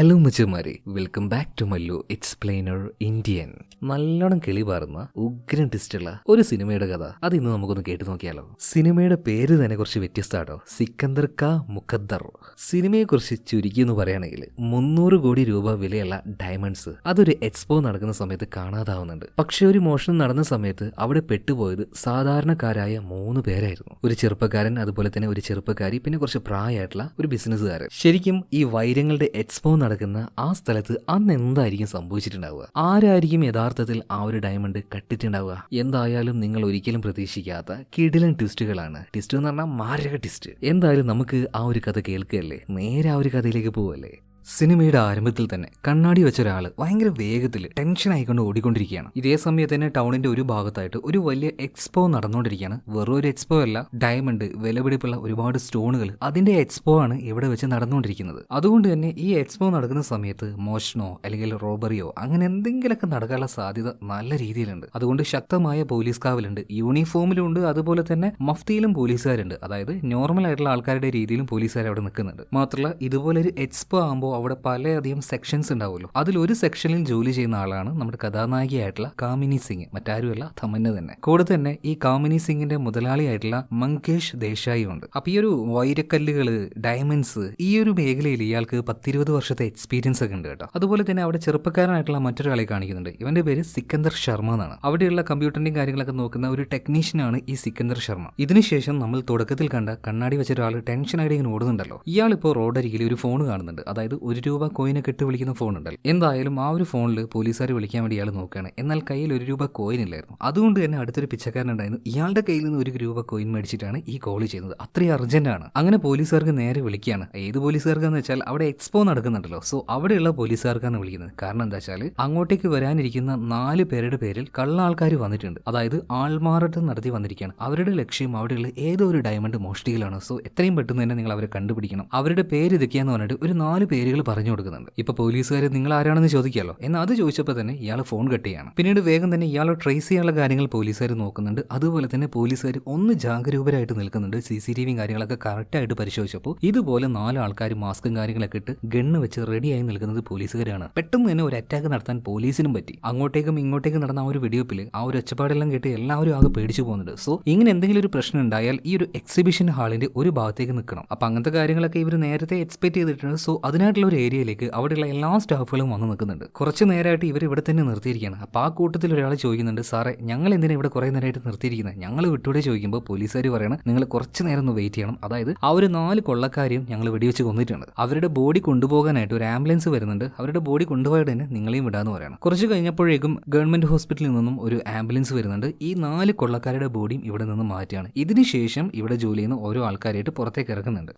Hello മച്ചന്മാരെ, welcome back to Mallu explainer Indian. നല്ലോണം കിളി പാറുന്ന ഉഗ്രൻ ട്വിസ്റ്റുള്ള ഒരു സിനിമയുടെ കഥ അത് ഇന്ന് നമുക്കൊന്ന് കേട്ടു നോക്കിയാലോ. സിനിമയുടെ പേര് തന്നെ കുറച്ച് വ്യത്യസ്തമാട്ടോ, സിക്കന്ദർ കാ മുഖദ്ദർ. സിനിമയെക്കുറിച്ച് ചുരുക്കി എന്ന് പറയുകയാണെങ്കിൽ 300 കോടി രൂപ വിലയുള്ള ഡയമണ്ട്സ് അതൊരു എക്സ്പോ നടക്കുന്ന സമയത്ത് കാണാതാവുന്നുണ്ട്. പക്ഷെ ഒരു മോഷണം നടന്ന സമയത്ത് അവിടെ പെട്ടുപോയത് സാധാരണക്കാരായ 3 പേരായിരുന്നു. ഒരു ചെറുപ്പക്കാരൻ, അതുപോലെ തന്നെ ഒരു ചെറുപ്പക്കാരി, പിന്നെ കുറച്ച് പ്രായമായിട്ടുള്ള ഒരു ബിസിനസ്സുകാരൻ. ശരിക്കും ഈ വൈരങ്ങളുടെ എക്സ്പോ നടക്കുന്ന ആ സ്ഥലത്ത് അന്ന് എന്തായിരിക്കും സംഭവിച്ചിട്ടുണ്ടാവുക? ആരായിരിക്കും യഥാർത്ഥത്തിൽ ആ ഒരു ഡയമണ്ട് കട്ടിട്ടുണ്ടാവുക? എന്തായാലും നിങ്ങൾ ഒരിക്കലും പ്രതീക്ഷിക്കാത്ത കിടിലൻ ട്വിസ്റ്റുകളാണ്. ട്വിസ്റ്റ് എന്ന് പറഞ്ഞാൽ മാരക ട്വിസ്റ്റ്. എന്തായാലും നമുക്ക് ആ ഒരു കഥ കേൾക്കുകയല്ലേ, നേരെ ആ ഒരു കഥയിലേക്ക് പോവല്ലേ. സിനിമയുടെ ആരംഭത്തിൽ തന്നെ കണ്ണാടി വെച്ച ഒരാൾ ഭയങ്കര വേഗത്തിൽ ടെൻഷൻ ആയിക്കൊണ്ട് ഓടിക്കൊണ്ടിരിക്കുകയാണ്. ഇതേ സമയത്ത് തന്നെ ടൗണിന്റെ ഒരു ഭാഗത്തായിട്ട് ഒരു വലിയ എക്സ്പോ നടന്നുകൊണ്ടിരിക്കുകയാണ്. വെറും ഒരു എക്സ്പോ അല്ല, ഡയമണ്ട്, വിലപിടിപ്പുള്ള ഒരുപാട് സ്റ്റോണുകൾ, അതിന്റെ എക്സ്പോ ആണ് ഇവിടെ വെച്ച് നടന്നുകൊണ്ടിരിക്കുന്നത്. അതുകൊണ്ട് തന്നെ ഈ എക്സ്പോ നടക്കുന്ന സമയത്ത് മോഷണോ അല്ലെങ്കിൽ റോബറിയോ അങ്ങനെ എന്തെങ്കിലുമൊക്കെ നടക്കാനുള്ള സാധ്യത നല്ല രീതിയിലുണ്ട്. അതുകൊണ്ട് ശക്തമായ പോലീസ് കാവലുണ്ട്. യൂണിഫോമിലും ഉണ്ട്, അതുപോലെ തന്നെ മഫ്തിയിലും പോലീസുകാരുണ്ട്. അതായത് നോർമൽ ആയിട്ടുള്ള ആൾക്കാരുടെ രീതിയിലും പോലീസുകാർ അവിടെ നിൽക്കുന്നുണ്ട്. മാത്രമല്ല ഇതുപോലെ ഒരു എക്സ്പോ ആകുമ്പോൾ അവിടെ പലയധികം സെക്ഷൻസ് ഉണ്ടാവുമല്ലോ. അതിലൊരു സെക്ഷനിൽ ജോലി ചെയ്യുന്ന ആളാണ് നമ്മുടെ കഥാനായികയായിട്ടുള്ള കാമിനി സിംഗ്, മറ്റാരുമല്ല തമന്ന തന്നെ. കൂടെ തന്നെ ഈ കാമിനി സിംഗിന്റെ മുതലാളിയായിട്ടുള്ള മങ്കേഷ് ദേശായി ഉണ്ട്. അപ്പൊ ഈ ഒരു വൈരക്കല്ലുകള്, ഡയമണ്ട്സ്, ഈ ഒരു മേഖലയിൽ ഇയാൾക്ക് 10-20 വർഷത്തെ എക്സ്പീരിയൻസ് ഒക്കെ ഉണ്ട് കേട്ടോ. അതുപോലെ തന്നെ അവിടെ ചെറുപ്പക്കാരനായിട്ടുള്ള മറ്റൊരാളെ കാണിക്കുന്നുണ്ട്. ഇവന്റെ പേര് സിക്കന്ദർ ശർമ്മ എന്നാണ്. അവിടെയുള്ള കമ്പ്യൂട്ടറിന്റെയും കാര്യങ്ങളൊക്കെ നോക്കുന്ന ഒരു ടെക്നീഷ്യനാണ് ഈ സിക്കന്ദർ ശർമ്മ. ഇതിനുശേഷം നമ്മൾ തുടക്കത്തിൽ കണ്ട കണ്ണാടി വെച്ച ഒരാൾ ടെൻഷനായിട്ട് ഇങ്ങനെ ഓടുന്നുണ്ടല്ലോ. ഇയാളിപ്പോ റോഡരികിൽ ഒരു ഫോൺ കാണുന്നുണ്ട്. അതായത് 1 രൂപ കോയിനെ കെട്ട് വിളിക്കുന്ന ഫോൺ ഉണ്ടല്ലോ. എന്തായാലും ആ ഒരു ഫോണിൽ പോലീസുകാർ വിളിക്കാൻ വേണ്ടി ഇയാൾ നോക്കുകയാണ്. എന്നാൽ കയ്യിൽ 1 രൂപ കോയിൻ ഇല്ലായിരുന്നു. അതുകൊണ്ട് തന്നെ അടുത്തൊരു പിച്ചക്കാരനുണ്ടായിരുന്നു. ഇയാളുടെ കയ്യിൽ നിന്ന് 1 രൂപ കോയിൻ മേടിച്ചിട്ടാണ് ഈ കോൾ ചെയ്യുന്നത്. അത്രയും അർജന്റ് ആണ്. അങ്ങനെ പോലീസുകാർക്ക് നേരെ വിളിക്കുകയാണ്. ഏത് പോലീസുകാർക്കാന്ന് വെച്ചാൽ അവിടെ എക്സ്പോ നടക്കുന്നുണ്ടല്ലോ, സോ അവിടെയുള്ള പോലീസുകാർക്കാണ് വിളിക്കുന്നത്. കാരണം എന്താ വെച്ചാൽ അങ്ങോട്ടേക്ക് വരാനിരിക്കുന്ന 4 പേരുടെ പേരിൽ കള്ള ആൾക്കാർ വന്നിട്ടുണ്ട്. അതായത് ആൾമാറാട്ടം നടത്തി വന്നിരിക്കുകയാണ്. അവരുടെ ലക്ഷ്യം അവിടെയുള്ള ഏതോ ഒരു ഡയമണ്ട് മോഷ്ടിക്കലാണ്. സോ എത്രയും പെട്ടെന്ന് തന്നെ നിങ്ങൾ അവരെ കണ്ടുപിടിക്കണം. അവരുടെ പേര് ഇതൊക്കെയാന്ന് പറഞ്ഞിട്ട് ഒരു 4 പേരുകൾ പറഞ്ഞു കൊടുക്കുന്നുണ്ട്. ഇപ്പൊ പോലീസുകാർ നിങ്ങൾ ആരാണെന്ന് ചോദിക്കാലോ. എന്നാൽ അത് ചോദിച്ചപ്പോൾ തന്നെ ഇയാൾ ഫോൺ കട്ട് ചെയ്യാണ്. പിന്നീട് വേഗം തന്നെ ഇയാളെ ട്രേസ് ചെയ്യാനുള്ള കാര്യങ്ങൾ പോലീസുകാർ നോക്കുന്നുണ്ട്. അതുപോലെ തന്നെ പോലീസുകാർ ഒന്ന് ജാഗരൂകരായിട്ട് നിൽക്കുന്നുണ്ട്. CCTV കാര്യങ്ങളൊക്കെ കറക്റ്റ് ആയിട്ട് പരിശോധിച്ചപ്പോൾ ഇതുപോലെ 4 ആൾക്കാർ മാസ്കും കാര്യങ്ങളൊക്കെ ഇട്ട് ഗണ്ണ് വെച്ച് റെഡിയായി നിൽക്കുന്നത് പോലീസുകാരാണ്. പെട്ടെന്ന് തന്നെ ഒരു അറ്റാക്ക് നടത്താൻ പോലീസിനും പറ്റി. അങ്ങോട്ടേക്കും ഇങ്ങോട്ടേക്കും നടന്ന ആ ഒരു വെടിവെപ്പിൽ ആ ഒരു ഒച്ചപ്പാടെല്ലാം കേട്ട് എല്ലാവരും ആകെ പേടിച്ചു പോകുന്നുണ്ട്. സോ ഇങ്ങനെ എന്തെങ്കിലും ഒരു പ്രശ്നം ഉണ്ടായാൽ ഈ ഒരു എക്സിബിഷൻ ഹാളിന്റെ ഒരു ഭാഗത്തേക്ക് നിൽക്കണം. അപ്പൊ അങ്ങനത്തെ കാര്യങ്ങളൊക്കെ ഇവർ നേരത്തെ എക്സ്പെക്ട് ചെയ്തിട്ടുണ്ട്. സോ അതിനായിട്ടുള്ള ഒരു ഏരിയയിലേക്ക് അവിടെയുള്ള എല്ലാ സ്റ്റാഫുകളും വന്ന് നിൽക്കുന്നുണ്ട്. കുറച്ച് നേരമായിട്ട് ഇവർ ഇവിടെ തന്നെ നിർത്തിയിരിക്കുകയാണ്. അപ്പോൾ ആ കൂട്ടത്തിൽ ഒരാൾ ചോദിക്കുന്നുണ്ട്, സാറേ ഞങ്ങൾ എന്തിനാണ് ഇവിടെ കുറേ നേരമായിട്ട് നിർത്തിയിരിക്കുന്നത്, ഞങ്ങൾ വിട്ടൂടെ ചോദിക്കുമ്പോൾ പോലീസുകാർ പറയണം നിങ്ങൾ കുറച്ച് നേരം ഒന്ന് വെയിറ്റ് ചെയ്യണം. അതായത് ആ ഒരു 4 കൊള്ളക്കാരെയും ഞങ്ങൾ വെടിവെച്ച് കൊന്നിട്ടുണ്ട്. അവരുടെ ബോഡി കൊണ്ടുപോകാനായിട്ട് ഒരു ആംബുലൻസ് വരുന്നുണ്ട്. അവരുടെ ബോഡി കൊണ്ടുപോയിട്ട് തന്നെ നിങ്ങളെയും വിടാന്ന് പറയണം. കുറച്ച് കഴിഞ്ഞപ്പോഴേക്കും ഗവൺമെന്റ് ഹോസ്പിറ്റലിൽ നിന്നും ഒരു ആംബുലൻസ് വരുന്നുണ്ട്. ഈ 4 കൊള്ളക്കാരുടെ ബോഡിയും ഇവിടെ നിന്ന് മാറ്റിയാണ്. ഇതിനുശേഷം ഇവിടെ ജോലി ചെയ്യുന്ന ഓരോ ആൾക്കാരായിട്ട് പുറത്തേക്ക് ഇറക്കുന്നുണ്ട്.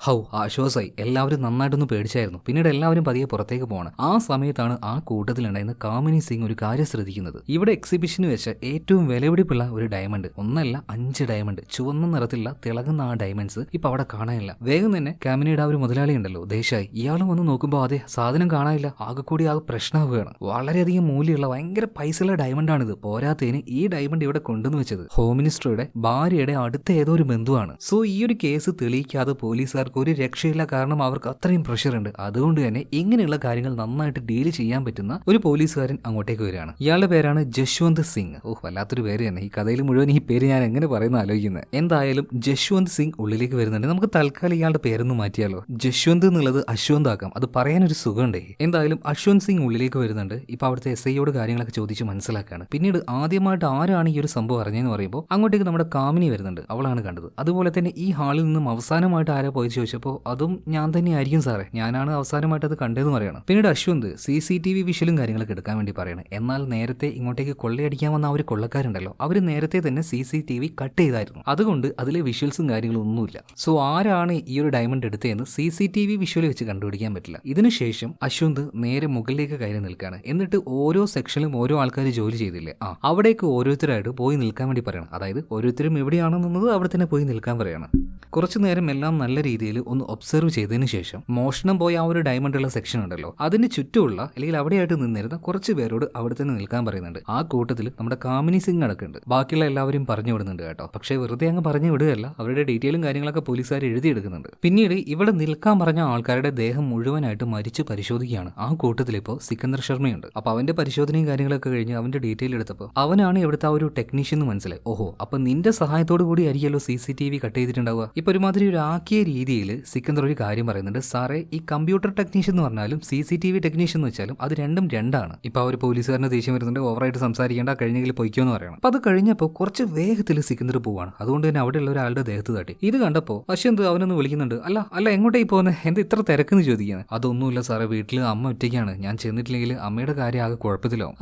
ആശ്വാസമായി. എല്ലാവരും നന്നായിട്ടൊന്ന് പേടിച്ചായിരുന്നു. പിന്നീട് എല്ലാവരും പതിയെ പുറത്തേക്ക് പോകണം. ആ സമയത്താണ് ആ കൂട്ടത്തിലുണ്ടായിരുന്ന കാമിനി സിംഗ് ഒരു കാര്യം ശ്രദ്ധിക്കുന്നത്. ഇവിടെ എക്സിബിഷന് വെച്ച ഏറ്റവും വിലപിടിപ്പുള്ള ഒരു ഡയമണ്ട്, ഒന്നല്ല 5 ഡയമണ്ട്, ചുവന്ന നിറത്തിലുള്ള തിളങ്ങുന്ന ആ ഡയമണ്ട്സ് ഇപ്പൊ അവിടെ കാണാനില്ല. വേഗം തന്നെ കാമിനിയുടെ ആ ഒരു മുതലാളി ഉണ്ടല്ലോ ദേശായി, ഇയാളും വന്ന് നോക്കുമ്പോൾ അതെ സാധനം കാണാനില്ല. ആകെ കൂടി ആകെ പ്രശ്നമാവുകയാണ്. വളരെയധികം മൂല്യമുള്ള ഭയങ്കര പൈസയുള്ള ഡയമണ്ടാണിത്. പോരാത്തതിന് ഈ ഡയമണ്ട് ഇവിടെ കൊണ്ടുവന്ന് വെച്ചത് ഹോം മിനിസ്റ്ററുടെ ഭാര്യയുടെ അടുത്ത ഏതോ ഒരു ബന്ധുവാണ്. സോ ഈ ഒരു കേസ് തെളിയിക്കാതെ പോലീസുകാർക്ക് ഒരു രക്ഷയില്ല. കാരണം അവർക്ക് അത്രയും പ്രഷർ ഉണ്ട്. അതുകൊണ്ട് തന്നെ ഇങ്ങനെയുള്ള കാര്യങ്ങൾ നന്നായിട്ട് ഡീൽ ചെയ്യാൻ പറ്റുന്ന ഒരു പോലീസുകാരൻ അങ്ങോട്ടേക്ക് വരികയാണ്. ഇയാളുടെ പേരാണ് ജശ്വന്ത് സിംഗ്. വല്ലാത്തൊരു പേര് തന്നെ. ഈ കഥയിൽ മുഴുവൻ ഈ പേര് ഞാൻ എങ്ങനെ പറയുന്ന ആലോചിക്കുന്നത്. എന്തായാലും ജശ്വന്ത് സിംഗ് ഉള്ളിലേക്ക് വരുന്നുണ്ട്. നമുക്ക് തൽക്കാലം ഇയാളുടെ പേരൊന്ന് മാറ്റിയാലോ. ജശ്വന്ത് എന്നുള്ളത് അശ്വന്ത് ആക്കാം, അത് പറയാനൊരു സുഖമുണ്ടേ. എന്തായാലും അശ്വന്ത് സിംഗ് ഉള്ളിലേക്ക് വരുന്നുണ്ട്. ഇപ്പൊ അവിടുത്തെ SIയോട് കാര്യങ്ങളൊക്കെ ചോദിച്ച് മനസ്സിലാക്കാണ്. പിന്നീട് ആദ്യമായിട്ട് ആരാണ് ഈ ഒരു സംഭവം അറിഞ്ഞതെന്ന് പറയുമ്പോൾ അങ്ങോട്ടേക്ക് നമ്മുടെ കാമിനി വരുന്നുണ്ട്. അവളാണ് കണ്ടത്. അതുപോലെ തന്നെ ഈ ഹാളിൽ നിന്നും അവസാനമായിട്ട് ആരാ പോയി ചോദിച്ചപ്പോൾ അതും ഞാൻ തന്നെ ആയിരിക്കും സാറേ, ഞാനാണ് അവസാനമായിട്ട് അത് കണ്ടതെന്ന് പറയണം. പിന്നീട് അശ്വന്ത് CCTV വിഷ്വലും കാര്യങ്ങളൊക്കെ എടുക്കാൻ വേണ്ടി പറയണം. എന്നാൽ നേരത്തെ ഇങ്ങോട്ടേക്ക് കൊള്ളയടിക്കാൻ വന്ന ആ ഒരു കൊള്ളക്കാരുണ്ടല്ലോ, അവർ നേരത്തെ തന്നെ CCTV കട്ട് ചെയ്തായിരുന്നു. അതുകൊണ്ട് അതിലെ വിഷ്വൽസും കാര്യങ്ങളും ഒന്നുമില്ല. സോ ആരാണ് ഈ ഒരു ഡയമണ്ട് എടുത്തതെന്ന് CCTV വിഷ്വൽ വെച്ച് കണ്ടുപിടിക്കാൻ പറ്റില്ല. ഇതിനുശേഷം അശ്വന്ത് നേരെ മുകളിലേക്ക് കയറി നിൽക്കുകയാണ്. എന്നിട്ട് ഓരോ സെക്ഷനിലും ഓരോ ആൾക്കാർ ജോലി ചെയ്തില്ലേ, അവിടേക്ക് ഓരോരുത്തരായിട്ട് പോയി നിൽക്കാൻ വേണ്ടി പറയണം. അതായത് ഓരോരുത്തരും എവിടെയാണെന്നുള്ളത് അവിടെ തന്നെ പോയി നിൽക്കാൻ പറയണം. കുറച്ചു നേരം എല്ലാം നല്ല രീതിയിൽ ഒന്ന് ഒബ്സർവ് ചെയ്തതിന് ശേഷം മോഷണം പോയ ആ ഒരു ഡയമണ്ട് ഉള്ള സെക്ഷൻ ഉണ്ടല്ലോ, അതിന് ചുറ്റുമുള്ള അല്ലെങ്കിൽ അവിടെയായിട്ട് നിന്നിരുന്ന കുറച്ച് പേരോട് അവിടെ തന്നെ നിൽക്കാൻ പറയുന്നുണ്ട്. ആ കൂട്ടത്തിൽ നമ്മുടെ കാമിനി സിംഗ് അടക്കുന്നുണ്ട്. ബാക്കിയുള്ള എല്ലാവരും പറഞ്ഞു വിടുന്നുണ്ട് കേട്ടോ. പക്ഷേ വെറുതെ അങ്ങ് പറഞ്ഞു വിടുകയല്ല, അവരുടെ ഡീറ്റെയിലും കാര്യങ്ങളൊക്കെ പോലീസുകാർ എഴുതിയെടുക്കുന്നുണ്ട്. പിന്നീട് ഇവിടെ നിൽക്കാൻ പറഞ്ഞ ആൾക്കാരുടെ ദേഹം മുഴുവനായിട്ട് മരിച്ച് പരിശോധിക്കുകയാണ്. ആ കൂട്ടത്തിൽ ഇപ്പോൾ സിക്കന്ദർ ശർമ്മയുണ്ട്. അപ്പൊ അവന്റെ പരിശോധനയും കാര്യങ്ങളൊക്കെ കഴിഞ്ഞ് അവന്റെ ഡീറ്റെയിൽ എടുത്തപ്പോൾ അവനാണ് ഇവിടുത്തെ ആ ഒരു ടെക്നീഷ്യൻ എന്ന് മനസ്സിലായി. ഓഹോ, അപ്പൊ നിന്റെ സഹായത്തോടു കൂടി ആയിരിക്കുമല്ലോ CCTV കട്ട് ചെയ്തിട്ടുണ്ടാവുക. ഇപ്പൊ ഒരുമാതിരി ഒരു ആക്കിയ രീതിയിൽ സിക്കന്ദർ ഒരു കാര്യം പറയുന്നുണ്ട്. സാറേ, ഈ കമ്പ്യൂട്ടർ ടെക്നീഷ്യൻ എന്ന് പറഞ്ഞാലും CCTV ടെക്നീഷ്യൻ എന്ന് വെച്ചാലും അത് രണ്ടും രണ്ടാണ്. ഇപ്പൊ ആ ഒരു പോലീസുകാരന് ദേഷ്യം വരുന്നുണ്ട്. ഓവറായിട്ട് സംസാരിക്കേണ്ട, കഴിഞ്ഞെങ്കിൽ പൊയ്ക്കോ എന്ന് പറയണം. അപ്പൊ അത് കഴിഞ്ഞപ്പോൾ കുറച്ച് വേഗത്തിൽ സിക്കന്ദർ പോവാണ്. അതുകൊണ്ട് തന്നെ അവിടെയുള്ള ഒരാളുടെ ദേഹത്ത് തട്ടി. ഇത് കണ്ടപ്പോൾ അശ്വന്ത് അവനൊന്ന് വിളിക്കുന്നുണ്ട്. അല്ല എങ്ങോട്ടേക്ക് പോകുന്നത്, എന്താ ഇത്ര തിരക്കെന്ന് ചോദിക്കുന്നത്. അതൊന്നുമില്ല സാറേ, വീട്ടിൽ അമ്മ ഒറ്റയ്ക്കാണ്, ഞാൻ ചെന്നിട്ടില്ലെങ്കിൽ അമ്മയുടെ കാര്യം ആകെ കുഴപ്പത്തിലാവും.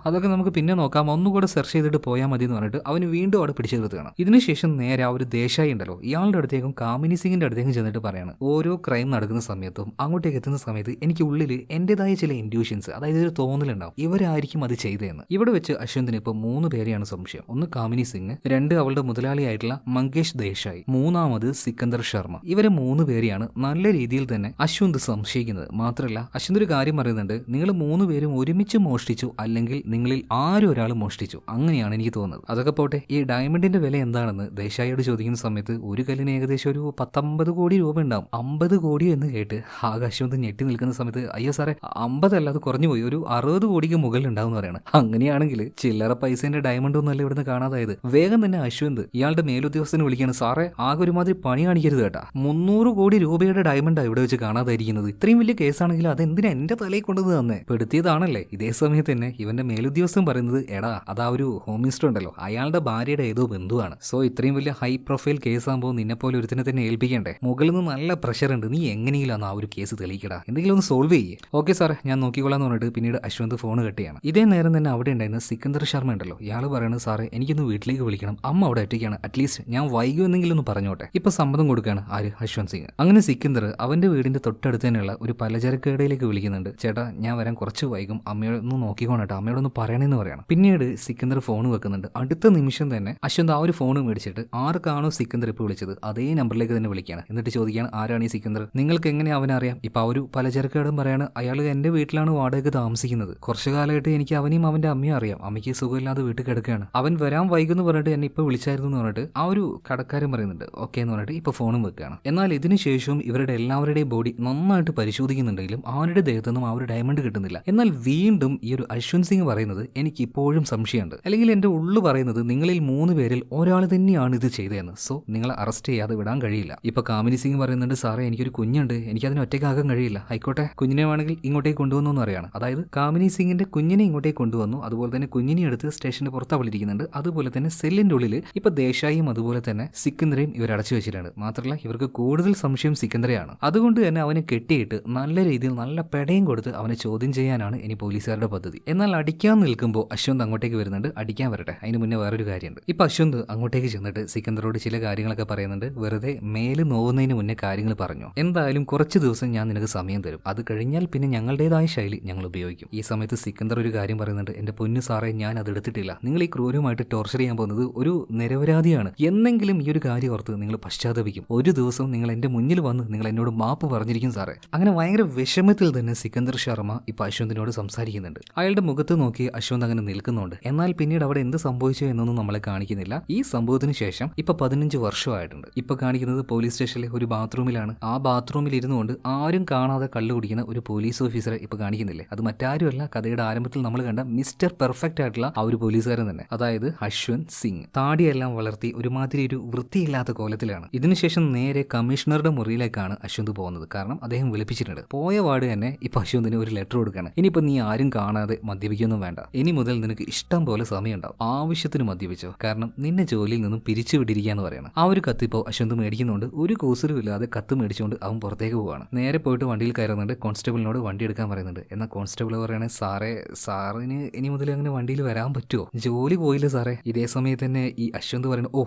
അതൊക്കെ നമുക്ക് പിന്നെ നോക്കാം, ഒന്നുകൂടെ സെർച്ച് ചെയ്തിട്ട് പോയാൽ മതി എന്ന് പറഞ്ഞിട്ട് അവന് വീണ്ടും അവിടെ പിടിച്ചു നിർത്തുകയാണ്. ഇതിനുശേഷം നേരെ ആ ഒരു ദേശായി ഉണ്ടല്ലോ, ഇയാളുടെ അടുത്തേക്കും കാമിനി സിംഗിന്റെ അടുത്തേക്കും ചെന്നിട്ട് പറയാണ്, ഓരോ ക്രൈം നടക്കുന്ന സമയത്തും അങ്ങോട്ടേക്ക് എത്തുന്ന സമയത്ത് എനിക്ക് ഉള്ളിൽ എന്റേതായ ചില ഇൻഡ്യൂഷൻസ്, അതായത് ഒരു തോന്നലുണ്ടാവും ഇവരായിരിക്കും അത് ചെയ്തതെന്ന്. ഇവിടെ വെച്ച് അശ്വന്തിന് ഇപ്പോൾ 3 പേരെയാണ് സംശയം. ഒന്ന് കാമിനി സിംഗ്, 2 അവളുടെ മുതലാളിയായിട്ടുള്ള മങ്കേഷ് ദേശായി, 3ാമത് സിക്കന്ദർ ശർമ്മ. ഇവരെ 3 പേരെയാണ് നല്ല രീതിയിൽ തന്നെ അശ്വന്ത് സംശയിക്കുന്നത്. മാത്രമല്ല അശ്വന്ത് ഒരു കാര്യം പറയുന്നുണ്ട്, നിങ്ങൾ 3 പേരും ഒരുമിച്ച് മോഷ്ടിച്ചു, അല്ലെങ്കിൽ നിങ്ങളിൽ ആരും ഒരാൾ മോഷ്ടിച്ചു, അങ്ങനെയാണ് എനിക്ക് തോന്നുന്നത്. അതൊക്കെ പോട്ടെ, ഈ ഡയമണ്ടിന്റെ വില എന്താണെന്ന് ദേശായിയോട് ചോദിക്കുന്ന സമയത്ത് ഒരു കല്ലിന് ഏകദേശം ഒരു 10-50 കോടി രൂപ ഉണ്ടാവും. 50 കോടിയോ എന്ന് കേട്ട് ആകെ അശ്വന്ത് ഞെട്ടി നിൽക്കുന്ന സമയത്ത്, അയ്യോ സാറേ 50 അല്ല, അത് കുറഞ്ഞു പോയി, ഒരു 60 കോടിക്ക് മുകളിൽ ഉണ്ടാവും എന്ന് പറയണം. അങ്ങനെയാണെങ്കിൽ ചില്ലറ പൈസേന്റെ ഡയമണ്ട് ഒന്നല്ല ഇവിടുന്ന് കാണാതായത്. വേഗം തന്നെ അശ്വന്ത് ഇയാളുടെ മേലുദ്യോഗസ്ഥനെ വിളിക്കുകയാണ്. സാറേ, ആകെ ഒരുമാതിരി പണി കാണിക്കരുത് കേട്ടാ, 300 കോടി രൂപയുടെ ഡയമണ്ടാണ് ഇവിടെ വെച്ച് കാണാതായിരിക്കുന്നത്. ഇത്രയും വലിയ കേസാണെങ്കിൽ അതെന്തിനാ എന്റെ തലയിൽ കൊണ്ടത് തന്നെ പെടുത്തിയതാണല്ലേ. ഇതേ സമയത്ത് തന്നെ ഇവന്റെ മേലുദ്യോഗസ്ഥൻ പറയുന്നത്, എടാ അതാ ഒരു ഹോം മിനിസ്റ്റർ ഉണ്ടല്ലോ, അയാളുടെ ഭാര്യയുടെ ഏതോ ബന്ധുവാണ്. സോ ഇത്രയും വലിയ ഹൈ പ്രൊഫൈൽ കേസാകുമ്പോൾ നിന്നെപ്പോലെ ഒരുത്തിനെ തന്നെ ഏൽപ്പിക്കണ്ടേ, മുകളിൽ നിന്ന് നല്ല പ്രഷർ ഉണ്ട്, നീ എങ്ങനെയെങ്കിലും ആ ഒരു കേസ് തെളിയിക്കടാ, എന്തെങ്കിലും ഒന്ന് സോൾവ് ചെയ്യേ. ഓക്കെ സാറേ, ഞാൻ നോക്കിക്കൊള്ളാന്ന് പറഞ്ഞിട്ട് പിന്നീട് അശ്വന്ത് ഫോൺ കെട്ടിയാണ്. ഇതേ നേരം തന്നെ അവിടെ ഉണ്ടായിരുന്ന സിക്കന്ദർ ശർമ്മ ഉണ്ടല്ലോ, ഇയാൾ പറയുന്നത്, സാറേ എനിക്കൊന്ന് വീട്ടിലേക്ക് വിളിക്കണം, അമ്മ അവിടെ ഒറ്റയ്ക്കാണ്, അറ്റ്ലീസ്റ്റ് ഞാൻ വൈകുമെന്നെങ്കിലും ഒന്ന് പറഞ്ഞോട്ടെ. ഇപ്പൊ സമ്മതം കൊടുക്കുകയാണ് ആര്, അശ്വന്ത് സിംഗ്. അങ്ങനെ സിക്കന്ദർ അവന്റെ വീടിന്റെ തൊട്ടടുത്ത് തന്നെയുള്ള ഒരു പലചരക്ക് കടയിലേക്ക് വിളിക്കുന്നുണ്ട്. ചേട്ടാ ഞാൻ വരാൻ കുറച്ച് വൈകും, അമ്മയോടൊന്ന് നോക്കിക്കോണേട്ടാ, അമ്മയോടൊന്ന് പറയണമെന്ന് പറയണം. പിന്നീട് സിക്കന്ദർ ഫോൺ വെക്കുന്നുണ്ട്. അടുത്ത നിമിഷം തന്നെ അശ്വന്ത് ആ ഒരു ഫോൺ മേടിച്ചിട്ട് ആർക്കാണോ സിക്കന്ദർ ഇപ്പോൾ വിളിച്ചത് അതേ നമ്പറിലേക്ക് തന്നെ വിളിക്കുകയാണ്. എന്നിട്ട് ചോദിക്കുകയാണ്, ആരാണ് ഈ സിക്കന്ദർ, നിങ്ങൾക്ക് എങ്ങനെ അവനെ അറിയാം. ഇപ്പൊ ആ ഒരു പലചരക്ക് കടം പറയാണ്, അയാൾ എന്റെ വീട്ടിലാണ് വാടകയ്ക്ക് താമസിക്കുന്നത്, കുറച്ചു കാലമായിട്ട് എനിക്ക് അവനെയും അവന്റെ അമ്മയും അറിയാം, അമ്മയ്ക്ക് സുഖമില്ലാതെ വീട്ടിൽ കിടക്കുകയാണ്, അവൻ വരാൻ വൈകുന്നു പറഞ്ഞിട്ട് എന്നെ ഇപ്പൊ വിളിച്ചായിരുന്നു എന്ന് പറഞ്ഞിട്ട് ആ ഒരു കടക്കാരൻ പറയുന്നുണ്ട്. ഓക്കെ എന്ന് പറഞ്ഞിട്ട് ഇപ്പൊ ഫോണും വെക്കുകയാണ്. എന്നാൽ ഇതിന് ശേഷവും ഇവരുടെ എല്ലാവരുടെയും ബോഡി നന്നായിട്ട് പരിശോധിക്കുന്നുണ്ടെങ്കിലും ആരുടെ ദേഹത്തുനിന്നും ആ ഒരു ഡയമണ്ട് കിട്ടുന്നില്ല. എന്നാൽ വീണ്ടും ഈ ഒരു അശ്വന്ത് സിംഗ് പറയുന്നത്, എനിക്ക് ഇപ്പോഴും സംശയമുണ്ട്, അല്ലെങ്കിൽ എന്റെ ഉള്ളു പറയുന്നത് നിങ്ങളിൽ 3 പേരിൽ ഒരാൾ തന്നെയാണ് ഇത് ചെയ്തതെന്ന്. സോ നിങ്ങളെ അറസ്റ്റ് ചെയ്യാതെ വിടാൻ കഴിയില്ല. ഇപ്പൊ കാമിനി സിംഗ് പറയുന്നുണ്ട്, സാറേ എനിക്കൊരു കുഞ്ഞുണ്ട്, എനിക്ക് അതിന് ഒറ്റയ്ക്കാകാൻ കഴിയില്ല. ആയിക്കോട്ടെ, കുഞ്ഞിനെ വേണമെങ്കിൽ ഇങ്ങോട്ടേക്ക് കൊണ്ടുവന്നു എന്ന് അറിയാണ്. അതായത് കാമിനി സിംഗിന്റെ കുഞ്ഞിനെ ഇങ്ങോട്ടേക്ക് കൊണ്ടുവന്നു. അതുപോലെ തന്നെ കുഞ്ഞിനെ എടുത്ത് സ്റ്റേഷന്റെ പുറത്ത് അവളിരിക്കുന്നുണ്ട്. അതുപോലെ തന്നെ സെല്ലിന്റെ ഉള്ളിൽ ഇപ്പൊ ദേശായിയും അതുപോലെ തന്നെ സിക്കന്ദരെയും ഇവർ അടച്ചു വെച്ചിട്ടുണ്ട്. മാത്രമല്ല ഇവർക്ക് കൂടുതൽ സംശയം സിക്കന്ദരെയാണ്. അതുകൊണ്ട് തന്നെ അവനെ കെട്ടിയിട്ട് നല്ല രീതിയിൽ നല്ല പെടയും കൊടുത്ത് അവനെ ചോദ്യം ചെയ്യാനാണ് ഇനി പോലീസുകാരുടെ പദ്ധതി. എന്നാൽ അടിക്കാൻ നിൽക്കുമ്പോൾ അശ്വന്ത് അങ്ങോട്ടേക്ക് വരുന്നുണ്ട്. അടിക്കാൻ വരട്ടെ, അതിന് മുന്നേ വേറൊരു കാര്യമുണ്ട്. ഇപ്പൊ അശ്വന്ത് അങ്ങോട്ടേക്ക് ചെന്നിട്ട് സിക്കന്ദറോട് ചില കാര്യങ്ങളൊക്കെ പറയുന്നുണ്ട്. വെറുതെ മേല് നോവുന്നതിന് മുന്നേ കാര്യങ്ങൾ പറഞ്ഞു, എന്തായാലും കുറച്ച് ദിവസം ഞാൻ നിനക്ക് സമയം തരും, അത് കഴിഞ്ഞാൽ പിന്നെ ഞങ്ങളുടേതായ ശൈലി ഞങ്ങൾ ഉപയോഗിക്കും. ഈ സമയത്ത് സിക്കന്ദർ ഒരു കാര്യം പറയുന്നുണ്ട്, എന്റെ പൊന്നു സാറേ ഞാൻ അത് എടുത്തിട്ടില്ല, നിങ്ങൾ ഈ ക്രൂരമായിട്ട് ടോർച്ചർ ചെയ്യാൻ പോകുന്നത് ഒരു നിരപരാധിയാണ്, എന്നെങ്കിലും ഈ ഒരു കാര്യം ഓർത്ത് നിങ്ങൾ പശ്ചാത്തപിക്കും, ഒരു ദിവസം നിങ്ങൾ എന്റെ മുന്നിൽ വന്ന് നിങ്ങൾ എന്നോട് മാപ്പ് പറഞ്ഞിരിക്കും സാറേ. അങ്ങനെ ഭയങ്കര വിഷമത്തിൽ തന്നെ സിക്കന്ദർ ശർമ്മ ഇപ്പൊ അശ്വന്തിനോട് സംസാരിക്കുന്നുണ്ട്. അയാളുടെ മുഖത്ത് നോക്കി അശ്വന്ത് അങ്ങനെ നിൽക്കുന്നുണ്ട്. എന്നാൽ പിന്നീട് അവിടെ എന്ത് സംഭവിച്ചു എന്നൊന്നും നമ്മളെ കാണിക്കുന്നില്ല. ഈ സംഭവത്തിന് ശേഷം ഇപ്പൊ 15 വർഷമായിട്ടുണ്ട്. ഇപ്പൊ കാണിക്കുന്നത് പോലീസ് സ്റ്റേഷനിലെ ഒരു ബാത്റൂമിലാണ്. ആ ബാത്റൂമിൽ ഇരുന്നുകൊണ്ട് ആരും കാണാതെ കള്ളു കുടിക്കുന്ന ഒരു പോലീസ് ഓഫീസറെ ഇപ്പൊ കാണിക്കുന്നില്ലേ, അത് മറ്റാരുമല്ല, കഥയുടെ ആരംഭത്തിൽ നമ്മൾ കണ്ട മിസ്റ്റർ പെർഫെക്റ്റ് ആയിട്ടുള്ള ആ ഒരു പോലീസുകാരൻ തന്നെ, അതായത് അശ്വന്ത് സിംഗ്. താടിയെല്ലാം വളർത്തി ഒരുമാതിരി ഒരു വൃത്തിയില്ലാത്ത കോലത്തിലാണ്. ഇതിനുശേഷം നേരെ കമ്മീഷണറുടെ മുറിയിലേക്കാണ് അശ്വന്ത് പോകുന്നത്. കാരണം അദ്ദേഹം വിളിപ്പിച്ചിട്ടുണ്ട്. പോയ വാർഡ് തന്നെ ഇപ്പൊ അശ്വന്തിന് ഒരു ലെറ്റർ കൊടുക്കുകയാണ്. ഇനിയിപ്പോ നീ ആരും കാണാതെ മദ്യപിക്കൊന്നും വേണ്ട, ഇനി മുതൽ നിനക്ക് ഇഷ്ടം പോലെ സമയം ഉണ്ടാവും, ആവശ്യത്തിന് മദ്യപിച്ചോ, കാരണം നിന്നെ ജോലിയിൽ നിന്നും പിരിച്ചു വിട്ടിരിക്കാന്ന് പറയണം. ആ ഒരു കത്ത് ഇപ്പോൾ അശ്വന്ത് മേടിക്കുന്നുണ്ട്. ഒരു കൂസലും ഇല്ലാതെ കത്ത് മേടിച്ചുകൊണ്ട് അവൻ പുറത്തേക്ക് പോവാണ്. നേരെ പോയിട്ട് വണ്ടിയിൽ കയറുന്നുണ്ട്. കോൺസ്റ്റബിളിനോട് വണ്ടി എടുക്കാൻ പറയുന്നുണ്ട്. എന്നാൽ കോൺസ്റ്റബിൾ പറയുകയാണെങ്കിൽ, സാറിന് ഇനി മുതൽ അങ്ങനെ വണ്ടിയിൽ വരാൻ പറ്റുമോ, ജോലി പോയില്ല സാറേ. ഇതേ സമയത്ത് തന്നെ ഈ അശ്വന്ത് പറയുന്നത്, ഓ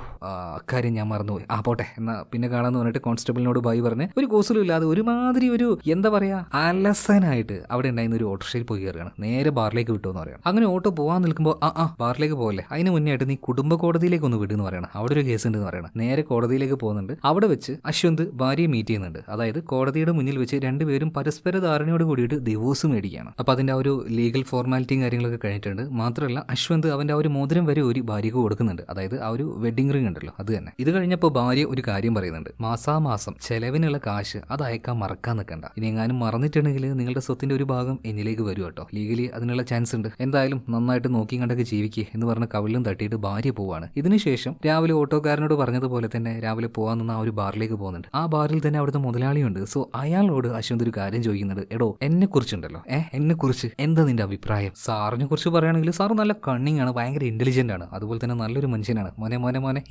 കാര്യം ഞാൻ മറന്നുപോയി, പോട്ടെ എന്നാ പിന്നെ കാണാന്ന് പറഞ്ഞിട്ട് കോൺസ്റ്റബിളിനോട് ബൈ പറഞ്ഞ് ഒരു കൂസലും ഇല്ലാതെ ഒരുമാതിരി ഒരു എന്താ പറയാ അലസനായിട്ട് അവിടെ ഉണ്ടായിരുന്ന ഒരു ഓട്ടോറിക്ഷയിൽ പോയി കയറുകയാണ്. നേരെ ബാറിലേക്ക് വിട്ടു എന്ന് പറയണം. അങ്ങനെ ഓട്ടോ പോകാൻ നിൽക്കുമ്പോൾ ബാറിലേക്ക് പോകല്ലേ, അതിന് മുന്നേ ആയിട്ട് നീ കുടുംബ കോടതിയിലേക്ക് ഒന്ന് വിടുന്ന് പറയണം, അവിടെ ഒരു കേസ് ഉണ്ടെന്ന് പറയണം. നേരെ കോടതിയിലേക്ക് ദുബായിലേക്ക് പോകുന്നുണ്ട്. അവിടെ വെച്ച് അശ്വന്ത് ഭാര്യയെ മീറ്റ് ചെയ്യുന്നുണ്ട്. അതായത് കോടതിയുടെ മുന്നിൽ വെച്ച് രണ്ടുപേരും പരസ്പര ധാരണയോട് കൂടിയിട്ട് ഡിവോഴ്സ് മേടിക്കുകയാണ്. അപ്പൊ അതിന്റെ ആ ഒരു ലീഗൽ ഫോർമാലിറ്റിയും കാര്യങ്ങളൊക്കെ കഴിഞ്ഞിട്ടുണ്ട്. മാത്രമല്ല അശ്വന്ത് അവന്റെ ആ ഒരു മോതിരം വരെ ഒരു ഭാര്യക്ക് കൊടുക്കുന്നുണ്ട്. അതായത് ആ ഒരു വെഡിങ് റിംഗ് ഉണ്ടല്ലോ അത് തന്നെ. ഇത് കഴിഞ്ഞപ്പോൾ ഭാര്യ ഒരു കാര്യം പറയുന്നുണ്ട്. മാസാമാസം ചെലവിനുള്ള കാശ് അത് അയക്കാൻ മറക്കാൻ നിൽക്കണ്ട. ഇനി എങ്ങാനും മറന്നിട്ടുണ്ടെങ്കിൽ നിങ്ങളുടെ സ്വത്തിന്റെ ഒരു ഭാഗം എന്നിലേക്ക് വരും കേട്ടോ. ലീഗലി അതിനുള്ള ചാൻസ് ഉണ്ട്. എന്തായാലും നന്നായിട്ട് നോക്കി കണ്ടൊക്കെ ജീവിക്കുക എന്ന് പറഞ്ഞ കവിളിലും തട്ടിയിട്ട് ഭാര്യ പോവാണ്. ഇതിനുശേഷം രാവിലെ ഓട്ടോക്കാരനോട് പറഞ്ഞതുപോലെ തന്നെ രാവിലെ പോകാൻ നിന്ന് ആ ഒരു ബാറിലേക്ക് പോകുന്നുണ്ട്. ആ ബാറിൽ തന്നെ അവിടുത്തെ മുതലാളിയുണ്ട്. സോ അയാളോട് അശ്വന്ത് ഒരു കാര്യം ചോദിക്കുന്നുണ്ട്. എടോ എന്നെ കുറിച്ചുണ്ടല്ലോ എന്നെ കുറിച്ച് എന്താ നിന്റെ അഭിപ്രായം? സാറിനെ കുറിച്ച് പറയുകയാണെങ്കിൽ സാർ നല്ല കണ്ണിങ് ആണ്, ഭയങ്കര ഇന്റലിജന്റ് ആണ്, അതുപോലെ തന്നെ നല്ലൊരു മനുഷ്യനാണ്. മോനെ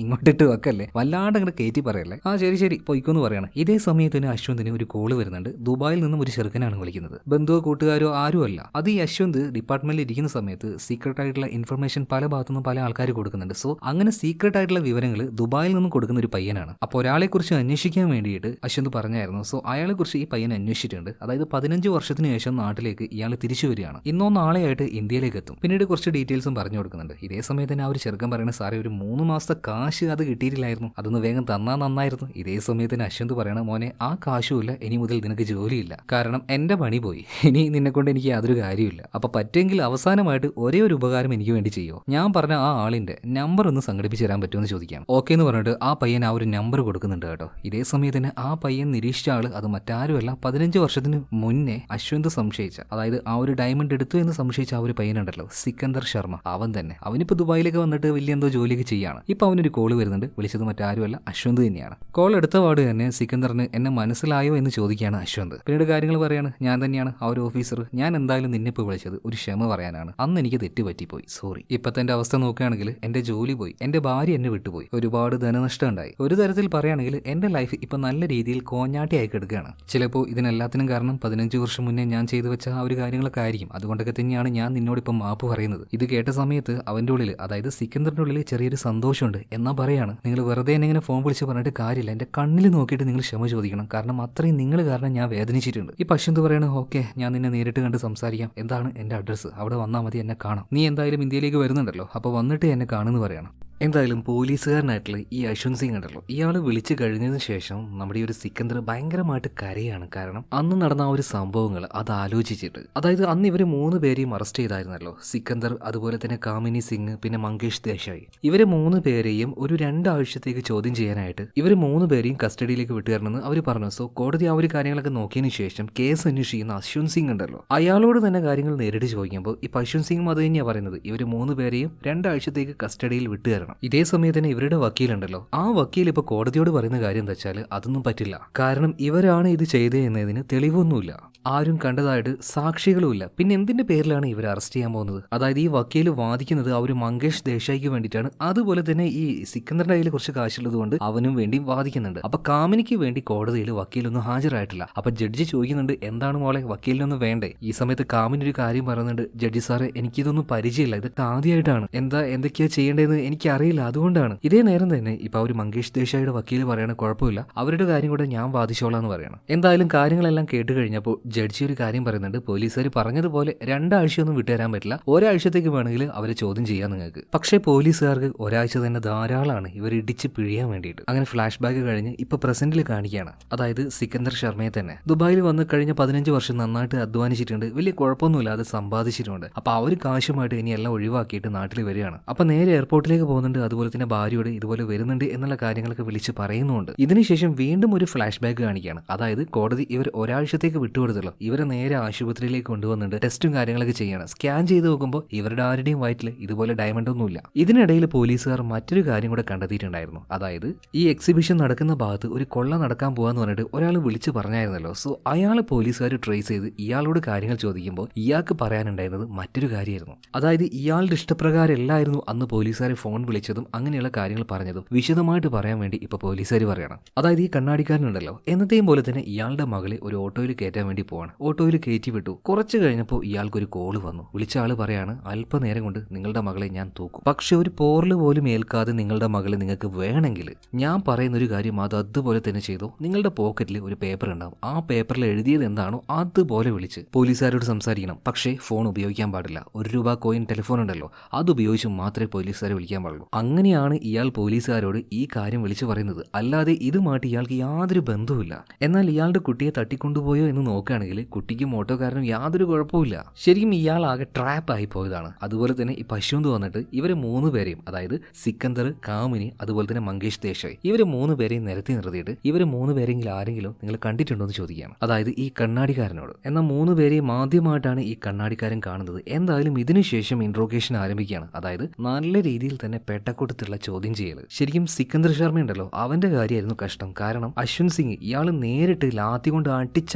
ഇങ്ങോട്ടിട്ട് വെക്കല്ലേ, വല്ലാണ്ട് അങ്ങോട്ട് കയറ്റി പറയല്ലേ. ആ ശരി പൊയ്ക്കോന്ന് പറയാണ്. ഇതേ സമയത്തിന് അശ്വന്തിന് ഒരു കോള് വരുന്നുണ്ട്. ദുബായിൽ നിന്നും ഒരു ചെറുക്കനാണ് വിളിക്കുന്നത്. ബന്ധുവോ കൂട്ടുകാരോ ആരും അല്ല. അത് ഈ അശ്വന്ത് ഡിപ്പാർട്ട്മെന്റിൽ ഇരിക്കുന്ന സമയത്ത് സീക്രട്ട് ആയിട്ടുള്ള ഇൻഫർമേഷൻ പല ഭാഗത്തുനിന്നും പല ആൾക്കാർ കൊടുക്കുന്നുണ്ട്. സോ അങ്ങനെ സീക്രട്ട് ആയിട്ടുള്ള വിവരങ്ങൾ ദുബായിൽ നിന്നും കൊടുക്കുന്ന ഒരു പയ്യനാണ്. അപ്പോൾ ഒരാളെ കുറിച്ച് അന്വേഷിക്കാൻ വേണ്ടിയിട്ട് അശ്വന്ത് പറഞ്ഞായിരുന്നു. സോ അയാളെ കുറിച്ച് ഈ പയ്യൻ അന്വേഷിച്ചിട്ടുണ്ട്. അതായത് 15 വർഷത്തിന് ശേഷം നാട്ടിലേക്ക് ഇയാൾ തിരിച്ചു വരികയാണ്. ഇന്നോ നാളെയായിട്ട് ഇന്ത്യയിലേക്ക് എത്തും. പിന്നീട് കുറച്ച് ഡീറ്റെയിൽസും പറഞ്ഞു കൊടുക്കുന്നുണ്ട്. ഇതേ സമയത്ത് തന്നെ ആ ഒരു ചെറുക്കൻ പറയുന്ന സാറേ ഒരു 3 മാസത്തെ കാശ് അത് കിട്ടിയിട്ടില്ലായിരുന്നു, അതൊന്ന് വേഗം തന്നാ നന്നായിരുന്നു. ഇതേ സമയത്തിന് അശ്വന്ത് പറയണ മോനെ ആ കാശുമില്ല, ഇനി മുതൽ നിനക്ക് ജോലിയില്ല, കാരണം എന്റെ പണി പോയി, ഇനി നിന്നെ കൊണ്ട് എനിക്ക് യാതൊരു കാര്യമില്ല. അപ്പൊ പറ്റുമെങ്കിൽ അവസാനമായിട്ട് ഒരേ ഒരു ഉപകാരം എനിക്ക് വേണ്ടി ചെയ്യോ, ഞാൻ പറഞ്ഞ ആ ആളിന്റെ നമ്പർ ഒന്ന് സംഘടിപ്പിച്ച് തരാൻ പറ്റുമെന്ന് ചോദിക്കാം. ഓക്കെ എന്ന് പറഞ്ഞിട്ട് ആ പയ്യൻ ആ ഒരു നമ്പർ കൊടുക്കുന്നുണ്ട് കേട്ടോ. ഇതേ സമയത്തിന് ആ പയ്യൻ നിരീക്ഷിച്ച ആള് അത് മറ്റാരുമല്ല 15 വർഷത്തിന് മുന്നേ അശ്വന്ത് സംശയിച്ച, അതായത് ആ ഒരു ഡയമണ്ട് എടുത്തു എന്ന് സംശയിച്ച ആ ഒരു പയ്യനുണ്ടല്ലോ സിക്കന്ദർ ശർമ്മ, അവൻ തന്നെ. അവനിപ്പോ ദുബായിലേക്ക് വന്നിട്ട് വലിയ എന്തോ ജോലിയൊക്കെ ചെയ്യാണ്. ഇപ്പൊ അവനൊരു കോള് വരുന്നുണ്ട്. വിളിച്ചത് മറ്റാരുമല്ല അശ്വന്ത് തന്നെയാണ്. കോൾ എടുത്ത പാട് തന്നെ സിക്കന്ദറിന് എന്നെ മനസ്സിലായോ എന്ന് ചോദിക്കുകയാണ് അശ്വന്ത്. പിന്നീട് കാര്യങ്ങൾ പറയാണ്. ഞാൻ തന്നെയാണ് ആ ഒരു ഓഫീസർ, ഞാൻ എന്തായാലും നിന്നെ ഇപ്പോൾ വിളിച്ചത് ഒരു ക്ഷമ പറയാനാണ്, അന്ന് എനിക്ക് തെറ്റ് പറ്റിപ്പോയി, സോറി. ഇപ്പത്തെ എന്റെ അവസ്ഥ നോക്കുകയാണെങ്കിൽ എന്റെ ജോലി പോയി, എന്റെ ഭാര്യ എന്നെ വിട്ടുപോയി, ഒരുപാട് ധനനഷ്ടം ഉണ്ടായി. ഒരു തരത്തിൽ പറയുകയാണെങ്കിൽ എന്റെ ലൈഫ് ഇപ്പൊ നല്ല രീതിയിൽ കോഞ്ഞാട്ടിയായി കിടക്കുകയാണ്. ചിലപ്പോൾ ഇതിനെല്ലാത്തിനും കാരണം 15 വർഷം മുന്നേ ഞാൻ ചെയ്തു വെച്ച ആ ഒരു കാര്യങ്ങളൊക്കെ ആയിരിക്കും. അതുകൊണ്ടൊക്കെ തന്നെയാണ് ഞാൻ നിന്നോടിപ്പം മാപ്പ് പറയുന്നത്. ഇത് കേട്ട സമയത്ത് അവന്റെ ഉള്ളിൽ, അതായത് സിക്കന്ദറിന്റെ ഉള്ളിൽ ചെറിയൊരു സന്തോഷമുണ്ട്. എന്നാ പറയാണ്, നിങ്ങൾ വെറുതെ എന്നെ ഇങ്ങനെ ഫോൺ വിളിച്ച് പറഞ്ഞിട്ട് കാര്യമില്ല, എന്റെ കണ്ണിൽ നോക്കിയിട്ട് നിങ്ങൾ ക്ഷമ ചോദിക്കണം, കാരണം അത്രയും നിങ്ങൾ കാരണം ഞാൻ വേദനിച്ചിട്ടുണ്ട്. ഈ അശ്വന്ത് പറയണ ഓക്കെ ഞാൻ നിന്നെ നേരിട്ട് കണ്ട് സംസാരിക്കാം, എന്താണ് എന്റെ അഡ്രസ്സ്, അവിടെ വന്നാൽ മതി, എന്നെ കാണാം, നീ എന്തായാലും ഇന്ത്യയിലേക്ക് വരുന്നുണ്ടല്ലോ, അപ്പോൾ വന്നിട്ട് എന്നെ കാണുമെന്ന് പറയണം. എന്തായാലും പോലീസുകാരനായിട്ടുള്ള ഈ അശ്വന്ത് സിംഗ് ഉണ്ടല്ലോ, ഇയാൾ വിളിച്ചു കഴിഞ്ഞതിന് ശേഷം നമ്മുടെ ഈ ഒരു സിക്കന്ദർ ഭയങ്കരമായിട്ട് കരയാണ്. കാരണം അന്ന് നടന്ന ആ ഒരു സംഭവങ്ങൾ അത് ആലോചിച്ചിട്ട്, അതായത് അന്ന് ഇവർ 3 പേരെയും അറസ്റ്റ് ചെയ്തായിരുന്നല്ലോ, സിക്കന്ദർ, അതുപോലെ തന്നെ കാമിനി സിംഗ്, പിന്നെ മങ്കേഷ് ദേശായി. ഇവരെ 3 പേരെയും ഒരു 2 ആഴ്ചത്തേക്ക് ചോദ്യം ചെയ്യാനായിട്ട് ഇവർ 3 പേരെയും കസ്റ്റഡിയിലേക്ക് വിട്ടുതരണമെന്ന് അവർ പറഞ്ഞു. സോ കോടതി ആ ഒരു കാര്യങ്ങളൊക്കെ നോക്കിയതിനു ശേഷം കേസ് അന്വേഷിക്കുന്ന അശ്വന്ത് സിംഗ് ഉണ്ടല്ലോ, അയാളോട് തന്നെ കാര്യങ്ങൾ നേരിട്ട് ചോദിക്കുമ്പോൾ ഈ അശ്വന്ത് സിംഗും അത് തന്നെയാണ് പറയുന്നത്, ഇവർ 3 പേരെയും 2 ആഴ്ചത്തേക്ക് കസ്റ്റഡിയിൽ വിട്ടുതരണം. ഇതേ സമയത്ത് തന്നെ ഇവരുടെ വക്കീലുണ്ടല്ലോ, ആ വക്കീൽ ഇപ്പൊ കോടതിയോട് പറയുന്ന കാര്യം എന്താ വെച്ചാൽ അതൊന്നും പറ്റില്ല, കാരണം ഇവരാണ് ഇത് ചെയ്തത് എന്നതിന് തെളിവൊന്നുമില്ല, ആരും കണ്ടതായിട്ട് സാക്ഷികളുമില്ല, പിന്നെ എന്തിന്റെ പേരിലാണ് ഇവരെ അറസ്റ്റ് ചെയ്യാൻ പോകുന്നത്. അതായത് ഈ വക്കീൽ വാദിക്കുന്നത് ആ ഒരു മങ്കേഷ് ദേശായിക്ക് വേണ്ടിയിട്ടാണ്. അതുപോലെ തന്നെ ഈ സിക്കന്ദറിന്റെ കയ്യിൽ കുറച്ച് കാശുള്ളത് കൊണ്ട് അവനും വേണ്ടി വാദിക്കുന്നുണ്ട്. അപ്പൊ കാമിനിക്ക് വേണ്ടി കോടതിയിൽ വക്കീലൊന്നും ഹാജരായിട്ടില്ല. അപ്പൊ ജഡ്ജി ചോദിക്കുന്നുണ്ട് എന്താണ് മോളെ വക്കീലിനൊന്നും വേണ്ടേ. ഈ സമയത്ത് കാമിനി ഒരു കാര്യം പറയുന്നുണ്ട്, ജഡ്ജി സാറെ എനിക്കിതൊന്നും പരിചയമില്ല, ഇതൊക്കെ ആദ്യമായിട്ടാണ്, എന്തൊക്കെയാ ചെയ്യേണ്ടതെന്ന് എനിക്കറിയില്ല, അതുകൊണ്ടാണ്. ഇതേ നേരം തന്നെ ഇപ്പൊ ഒരു മങ്കേഷ് ദേശായിയുടെ വക്കീൽ പറയണ കുഴപ്പമില്ല, അവരുടെ കാര്യം കൂടെ ഞാൻ വാദിച്ചോളാം എന്ന് പറയണം. എന്തായാലും കാര്യങ്ങളെല്ലാം കേട്ട് കഴിഞ്ഞപ്പോൾ ജഡ്ജി ഒരു കാര്യം പറയുന്നുണ്ട്, പോലീസുകാർ പറഞ്ഞതുപോലെ 2 ആഴ്ചയൊന്നും വിട്ടുതരാൻ പറ്റില്ല, ഒരാഴ്ചത്തേക്ക് വേണമെങ്കിൽ അവരെ ചോദ്യം ചെയ്യാൻ നിങ്ങൾക്ക്. പക്ഷേ പോലീസുകാർക്ക് ഒരാഴ്ച തന്നെ ധാരാളമാണ് ഇവർ ഇടിച്ച് പിഴിയാൻ വേണ്ടിയിട്ട്. അങ്ങനെ ഫ്ലാഷ് ബാക്ക് കഴിഞ്ഞ് ഇപ്പൊ പ്രസന്റിൽ കാണിക്കുകയാണ്. അതായത് സിക്കന്ദർ ശർമ്മയെ തന്നെ ദുബായിൽ വന്ന് കഴിഞ്ഞ 15 വർഷം നന്നായിട്ട് അധ്വാനിച്ചിട്ടുണ്ട്, വലിയ കുഴപ്പമൊന്നുമില്ലാതെ സമ്പാദിച്ചിട്ടുണ്ട്. അപ്പൊ ആ ഒരു കാശുമായിട്ട് ഇനി എല്ലാം ഒഴിവാക്കിയിട്ട് നാട്ടിൽ വരികയാണ്. അപ്പൊ നേരെ എയർപോർട്ടിലേക്ക് പോകുന്നുണ്ട്. അതുപോലെ തന്നെ ഭാര്യയോട് ഇതുപോലെ വരുന്നുണ്ട് എന്നുള്ള കാര്യങ്ങളൊക്കെ വിളിച്ച് പറയുന്നുണ്ട്. ഇതിനുശേഷം വീണ്ടും ഒരു ഫ്ലാഷ് ബാക്ക് കാണിക്കുകയാണ്. അതായത് കോടതി ഇവർ ഒരാഴ്ചത്തേക്ക് വിട്ടുകൊടുത്തല്ലോ, ഇവരെ നേരെ ആശുപത്രിയിലേക്ക് കൊണ്ടുവന്നിട്ട് ടെസ്റ്റും കാര്യങ്ങളൊക്കെ ചെയ്യണം. സ്കാൻ ചെയ്ത് നോക്കുമ്പോൾ ഇവരുടെ ആരുടെയും വയറ്റിൽ ഇതുപോലെ ഡയമണ്ട് ഒന്നുമില്ല. ഇതിനിടയിൽ പോലീസുകാർ മറ്റൊരു കാര്യം കൂടെ കണ്ടെത്തിയിട്ടുണ്ടായിരുന്നു. അതായത് ഈ എക്സിബിഷൻ നടക്കുന്ന ഭാഗത്ത് ഒരു കൊള്ള നടക്കാൻ പോകാന്ന് പറഞ്ഞിട്ട് ഒരാൾ വിളിച്ച് പറഞ്ഞായിരുന്നല്ലോ. സോ അയാളെ പോലീസുകാർ ട്രേസ് ചെയ്ത് ഇയാളോട് കാര്യങ്ങൾ ചോദിക്കുമ്പോൾ ഇയാൾക്ക് പറയാനുണ്ടായിരുന്നത് മറ്റൊരു കാര്യമായിരുന്നു. അതായത് ഇയാളുടെ ഇഷ്ടപ്രകാരം എല്ലായിരുന്നു അന്ന് പോലീസുകാരെ ഫോൺ വിളിച്ചതും അങ്ങനെയുള്ള കാര്യങ്ങൾ പറഞ്ഞതും വിശദമായിട്ട് പറയാൻ വേണ്ടി ഇപ്പൊ പോലീസുകാർ പറയണം. അതായത് ഈ കണ്ണാടിക്കാരനുണ്ടല്ലോ, എന്നത്തെയും പോലെ തന്നെ ഇയാളുടെ മകളെ ഒരു ഓട്ടോയിൽ കയറ്റാൻ വേണ്ടി പോവാണ്. ഓട്ടോയിൽ കയറ്റി വിട്ടു. കുറച്ച് കഴിഞ്ഞപ്പോൾ ഇയാൾക്കൊരു കോള് വന്നു. വിളിച്ച ആള് പറയാണ്, അല്പനേരം കൊണ്ട് നിങ്ങളുടെ മകളെ ഞാൻ തൂക്കും, പക്ഷെ ഒരു പോറല് പോലും ഏൽക്കാതെ നിങ്ങളുടെ മകളെ നിങ്ങൾക്ക് വേണമെങ്കിൽ ഞാൻ പറയുന്ന ഒരു കാര്യം അത് അതുപോലെ തന്നെ ചെയ്തോ. നിങ്ങളുടെ പോക്കറ്റിൽ ഒരു പേപ്പർ ഉണ്ടാവും, ആ പേപ്പറിൽ എഴുതിയത് എന്താണോ അതുപോലെ വിളിച്ച് പോലീസുകാരോട് സംസാരിക്കണം. പക്ഷേ ഫോൺ ഉപയോഗിക്കാൻ പാടില്ല. 1 രൂപ കോയിൻ ടെലിഫോൺ ഉണ്ടല്ലോ, അത് ഉപയോഗിച്ച് മാത്രമേ പോലീസുകാരെ വിളിക്കാൻ പാടുള്ളൂ. പറയുള്ളൂ. അങ്ങനെയാണ് ഇയാൾ പോലീസുകാരോട് ഈ കാര്യം വിളിച്ചു പറയുന്നത്. അല്ലാതെ ഇതുമായിട്ട് ഇയാൾക്ക് യാതൊരു ബന്ധവുമില്ല. എന്നാൽ ഇയാളുടെ കുട്ടിയെ തട്ടിക്കൊണ്ടുപോയോ എന്ന് നോക്കുകയാണെങ്കിൽ കുട്ടിക്കും ഓട്ടോക്കാരനും യാതൊരു കുഴപ്പമില്ല. ശരിക്കും ഇയാൾ ആകെ ട്രാപ്പ് ആയി പോയതാണ്. അതുപോലെ തന്നെ ഈ പശുന്ത് വന്നിട്ട് ഇവരെ 3 പേരെയും, അതായത് സിക്കന്ദർ, കാമിനി, അതുപോലെ തന്നെ മങ്കേഷ് ദേശായി, ഇവരെ 3 പേരെയും നിരത്തി നിർത്തിയിട്ട് ഇവരെ 3 പേരെങ്കിലും ആരെങ്കിലും നിങ്ങൾ കണ്ടിട്ടുണ്ടോ എന്ന് ചോദിക്കുകയാണ്. അതായത് ഈ കണ്ണാടിക്കാരനോട്. എന്നാൽ 3 പേരെയും ആദ്യമായിട്ടാണ് ഈ കണ്ണാടിക്കാരൻ കാണുന്നത്. എന്തായാലും ഇതിനുശേഷം ഇൻട്രോഗേഷൻ ആരംഭിക്കുകയാണ്. അതായത് നല്ല രീതിയിൽ തന്നെ പെട്ടക്കൂട്ടത്തിലുള്ള ചോദ്യം ചെയ്യൽ. ശരിക്കും സിക്കന്ദർ ശർമ്മ ഉണ്ടല്ലോ, അവന്റെ കാര്യമായിരുന്നു കഷ്ടം. കാരണം അശ്വന്ത് സിംഗ് ഇയാൾ നേരിട്ട് ലാത്തി കൊണ്ട്